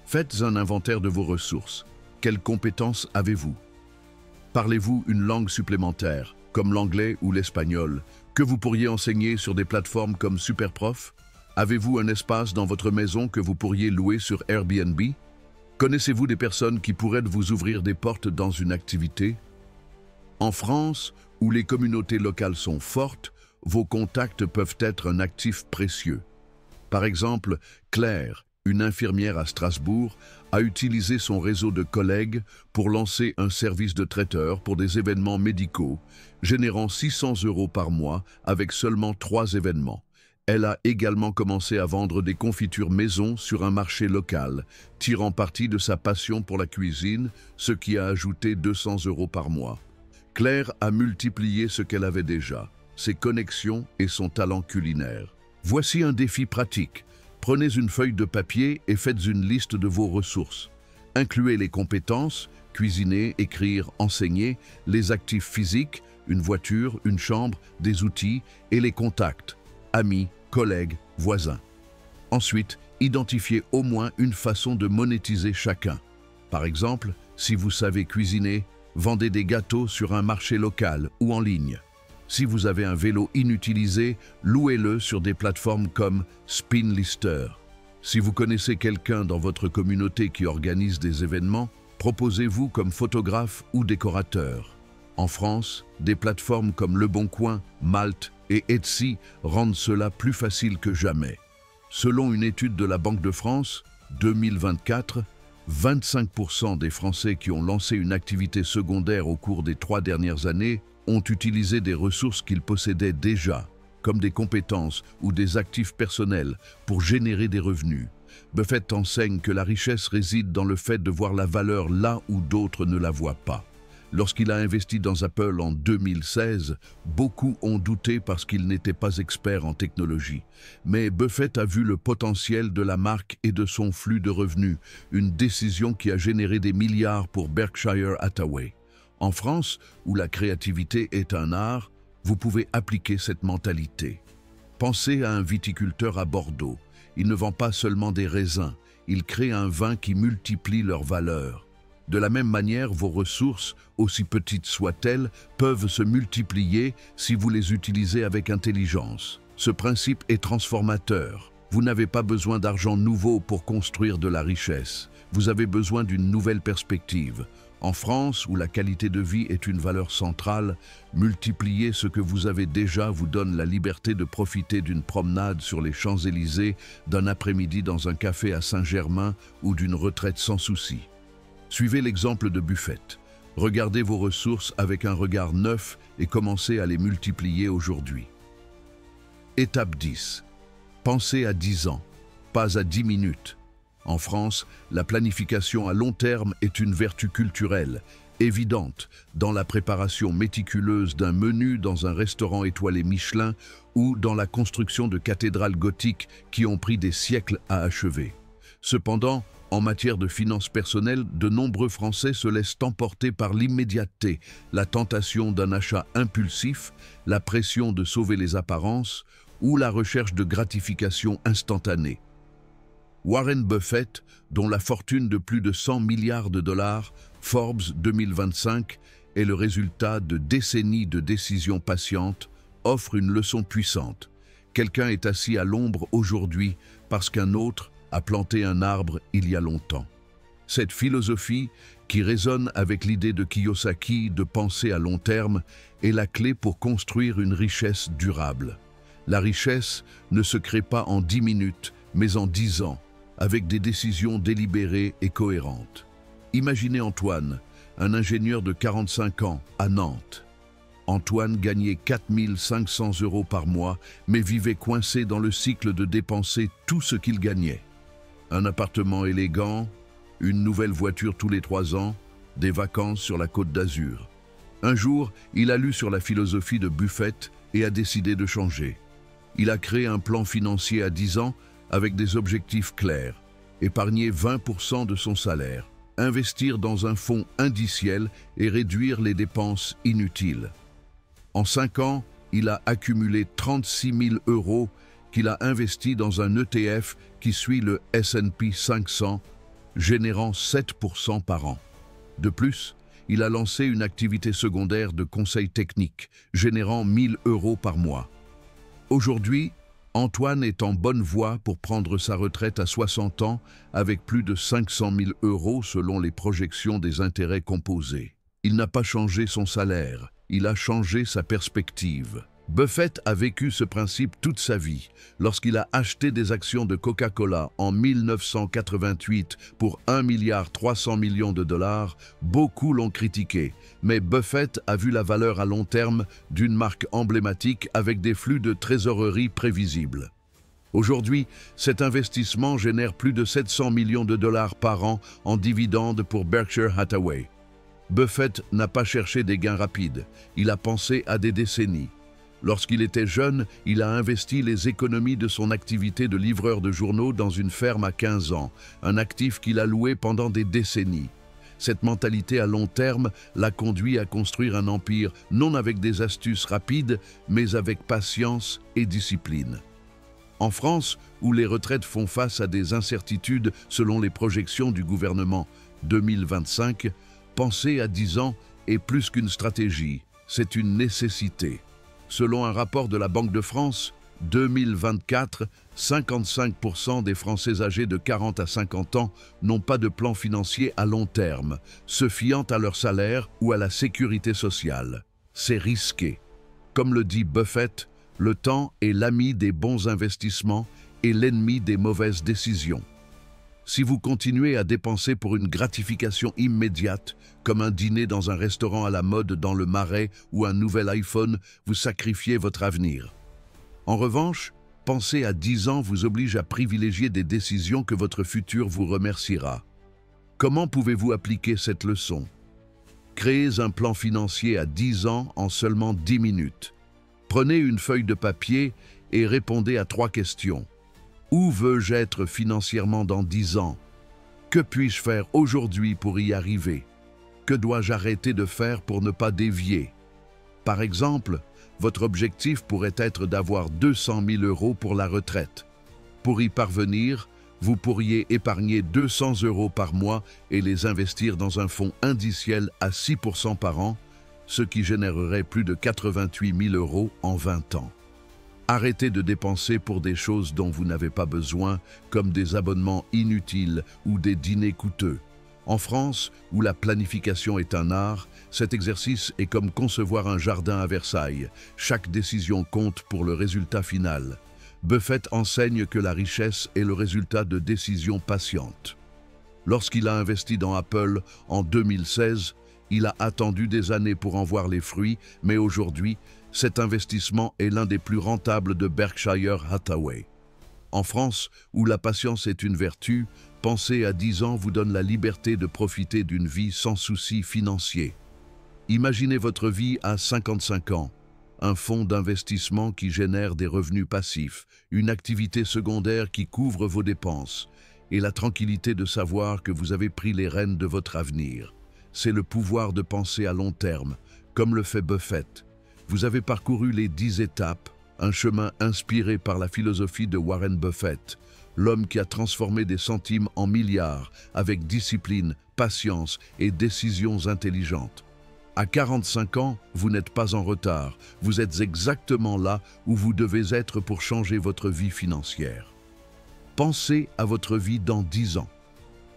Faites un inventaire de vos ressources. Quelles compétences avez-vous? Parlez-vous une langue supplémentaire, comme l'anglais ou l'espagnol, que vous pourriez enseigner sur des plateformes comme Superprof? Avez-vous un espace dans votre maison que vous pourriez louer sur Airbnb? Connaissez-vous des personnes qui pourraient vous ouvrir des portes dans une activité? En France, où les communautés locales sont fortes, vos contacts peuvent être un actif précieux. Par exemple, Claire, une infirmière à Strasbourg, a utilisé son réseau de collègues pour lancer un service de traiteur pour des événements médicaux, générant 600 € par mois avec seulement 3 événements. Elle a également commencé à vendre des confitures maison sur un marché local, tirant parti de sa passion pour la cuisine, ce qui a ajouté 200 € par mois. Claire a multiplié ce qu'elle avait déjà, ses connexions et son talent culinaire. Voici un défi pratique. Prenez une feuille de papier et faites une liste de vos ressources. Incluez les compétences, cuisiner, écrire, enseigner, les actifs physiques, une voiture, une chambre, des outils et les contacts, amis, collègues, voisins. Ensuite, identifiez au moins une façon de monétiser chacun. Par exemple, si vous savez cuisiner, vendez des gâteaux sur un marché local ou en ligne. Si vous avez un vélo inutilisé, louez-le sur des plateformes comme Spinlister. Si vous connaissez quelqu'un dans votre communauté qui organise des événements, proposez-vous comme photographe ou décorateur. En France, des plateformes comme Le Bon Coin, Malte et Etsy rendent cela plus facile que jamais. Selon une étude de la Banque de France, 2024, 25% des Français qui ont lancé une activité secondaire au cours des 3 dernières années ont utilisé des ressources qu'ils possédaient déjà, comme des compétences ou des actifs personnels, pour générer des revenus. Buffett enseigne que la richesse réside dans le fait de voir la valeur là où d'autres ne la voient pas. Lorsqu'il a investi dans Apple en 2016, beaucoup ont douté parce qu'il n'était pas expert en technologie. Mais Buffett a vu le potentiel de la marque et de son flux de revenus, une décision qui a généré des milliards pour Berkshire Hathaway. En France, où la créativité est un art, vous pouvez appliquer cette mentalité. Pensez à un viticulteur à Bordeaux. Il ne vend pas seulement des raisins, il crée un vin qui multiplie leur valeur. De la même manière, vos ressources, aussi petites soient-elles, peuvent se multiplier si vous les utilisez avec intelligence. Ce principe est transformateur. Vous n'avez pas besoin d'argent nouveau pour construire de la richesse. Vous avez besoin d'une nouvelle perspective. En France, où la qualité de vie est une valeur centrale, multiplier ce que vous avez déjà vous donne la liberté de profiter d'une promenade sur les Champs-Élysées, d'un après-midi dans un café à Saint-Germain ou d'une retraite sans souci. Suivez l'exemple de Buffett. Regardez vos ressources avec un regard neuf et commencez à les multiplier aujourd'hui. Étape 10. Pensez à 10 ans, pas à 10 minutes. En France, la planification à long terme est une vertu culturelle, évidente dans la préparation méticuleuse d'un menu dans un restaurant étoilé Michelin ou dans la construction de cathédrales gothiques qui ont pris des siècles à achever. Cependant, en matière de finances personnelles, de nombreux Français se laissent emporter par l'immédiateté, la tentation d'un achat impulsif, la pression de sauver les apparences ou la recherche de gratification instantanée. Warren Buffett, dont la fortune de plus de 100 milliards de dollars, Forbes 2025, est le résultat de décennies de décisions patientes, offre une leçon puissante. Quelqu'un est assis à l'ombre aujourd'hui parce qu'un autre a planté un arbre il y a longtemps. Cette philosophie, qui résonne avec l'idée de Kiyosaki de penser à long terme, est la clé pour construire une richesse durable. La richesse ne se crée pas en 10 minutes, mais en 10 ans, avec des décisions délibérées et cohérentes. Imaginez Antoine, un ingénieur de 45 ans, à Nantes. Antoine gagnait 4 500 € par mois, mais vivait coincé dans le cycle de dépenser tout ce qu'il gagnait. Un appartement élégant, une nouvelle voiture tous les 3 ans, des vacances sur la Côte d'Azur. Un jour, il a lu sur la philosophie de Buffett et a décidé de changer. Il a créé un plan financier à 10 ans avec des objectifs clairs, épargner 20% de son salaire, investir dans un fonds indiciel et réduire les dépenses inutiles. En 5 ans, il a accumulé 36 000 € qu'il a investi dans un ETF qui suit le S&P 500, générant 7% par an. De plus, il a lancé une activité secondaire de conseil technique, générant 1 000 € par mois. Aujourd'hui, Antoine est en bonne voie pour prendre sa retraite à 60 ans avec plus de 500 000 € selon les projections des intérêts composés. Il n'a pas changé son salaire, il a changé sa perspective. Buffett a vécu ce principe toute sa vie. Lorsqu'il a acheté des actions de Coca-Cola en 1988 pour 1,3 milliard de dollars, beaucoup l'ont critiqué. Mais Buffett a vu la valeur à long terme d'une marque emblématique avec des flux de trésorerie prévisibles. Aujourd'hui, cet investissement génère plus de 700 millions de dollars par an en dividendes pour Berkshire Hathaway. Buffett n'a pas cherché des gains rapides, il a pensé à des décennies. Lorsqu'il était jeune, il a investi les économies de son activité de livreur de journaux dans une ferme à 15 ans, un actif qu'il a loué pendant des décennies. Cette mentalité à long terme l'a conduit à construire un empire non avec des astuces rapides, mais avec patience et discipline. En France, où les retraites font face à des incertitudes selon les projections du gouvernement 2025, penser à 10 ans est plus qu'une stratégie, c'est une nécessité. Selon un rapport de la Banque de France, 2024, 55% des Français âgés de 40 à 50 ans n'ont pas de plan financier à long terme, se fiant à leur salaire ou à la sécurité sociale. C'est risqué. Comme le dit Buffett, le temps est l'ami des bons investissements et l'ennemi des mauvaises décisions. Si vous continuez à dépenser pour une gratification immédiate, comme un dîner dans un restaurant à la mode dans le Marais ou un nouvel iPhone, vous sacrifiez votre avenir. En revanche, penser à 10 ans vous oblige à privilégier des décisions que votre futur vous remerciera. Comment pouvez-vous appliquer cette leçon? Créez un plan financier à 10 ans en seulement 10 minutes. Prenez une feuille de papier et répondez à 3 questions. Où veux-je être financièrement dans 10 ans? Que puis-je faire aujourd'hui pour y arriver? Que dois-je arrêter de faire pour ne pas dévier? Par exemple, votre objectif pourrait être d'avoir 200 000 € pour la retraite. Pour y parvenir, vous pourriez épargner 200 € par mois et les investir dans un fonds indiciel à 6% par an, ce qui générerait plus de 88 000 € en 20 ans. Arrêtez de dépenser pour des choses dont vous n'avez pas besoin, comme des abonnements inutiles ou des dîners coûteux. En France, où la planification est un art, cet exercice est comme concevoir un jardin à Versailles. Chaque décision compte pour le résultat final. Buffett enseigne que la richesse est le résultat de décisions patientes. Lorsqu'il a investi dans Apple en 2016, il a attendu des années pour en voir les fruits, mais aujourd'hui, cet investissement est l'un des plus rentables de Berkshire Hathaway. En France, où la patience est une vertu, penser à 10 ans vous donne la liberté de profiter d'une vie sans soucis financiers. Imaginez votre vie à 55 ans, un fonds d'investissement qui génère des revenus passifs, une activité secondaire qui couvre vos dépenses, et la tranquillité de savoir que vous avez pris les rênes de votre avenir. C'est le pouvoir de penser à long terme, comme le fait Buffett. Vous avez parcouru les 10 étapes, un chemin inspiré par la philosophie de Warren Buffett, l'homme qui a transformé des centimes en milliards avec discipline, patience et décisions intelligentes. À 45 ans, vous n'êtes pas en retard, vous êtes exactement là où vous devez être pour changer votre vie financière. Pensez à votre vie dans 10 ans.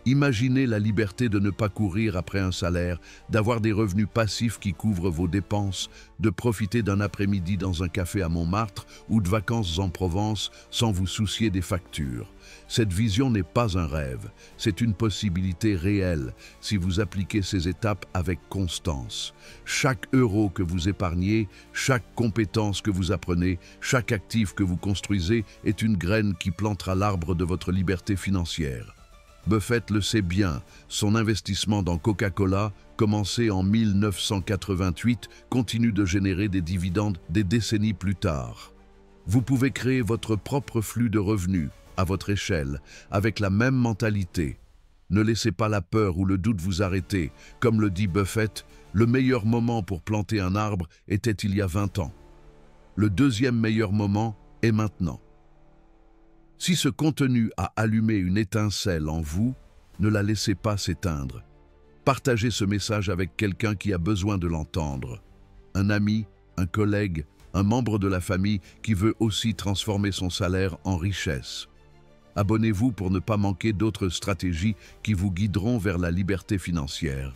Imaginez la liberté de ne pas courir après un salaire, d'avoir des revenus passifs qui couvrent vos dépenses, de profiter d'un après-midi dans un café à Montmartre ou de vacances en Provence sans vous soucier des factures. Cette vision n'est pas un rêve, c'est une possibilité réelle si vous appliquez ces étapes avec constance. Chaque euro que vous épargnez, chaque compétence que vous apprenez, chaque actif que vous construisez est une graine qui plantera l'arbre de votre liberté financière. Buffett le sait bien, son investissement dans Coca-Cola, commencé en 1988, continue de générer des dividendes des décennies plus tard. Vous pouvez créer votre propre flux de revenus, à votre échelle, avec la même mentalité. Ne laissez pas la peur ou le doute vous arrêter. Comme le dit Buffett, le meilleur moment pour planter un arbre était il y a 20 ans. Le deuxième meilleur moment est maintenant. Si ce contenu a allumé une étincelle en vous, ne la laissez pas s'éteindre. Partagez ce message avec quelqu'un qui a besoin de l'entendre. Un ami, un collègue, un membre de la famille qui veut aussi transformer son salaire en richesse. Abonnez-vous pour ne pas manquer d'autres stratégies qui vous guideront vers la liberté financière.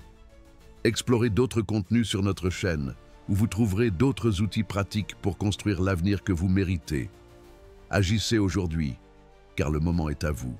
Explorez d'autres contenus sur notre chaîne. où vous trouverez d'autres outils pratiques pour construire l'avenir que vous méritez. Agissez aujourd'hui, car le moment est à vous.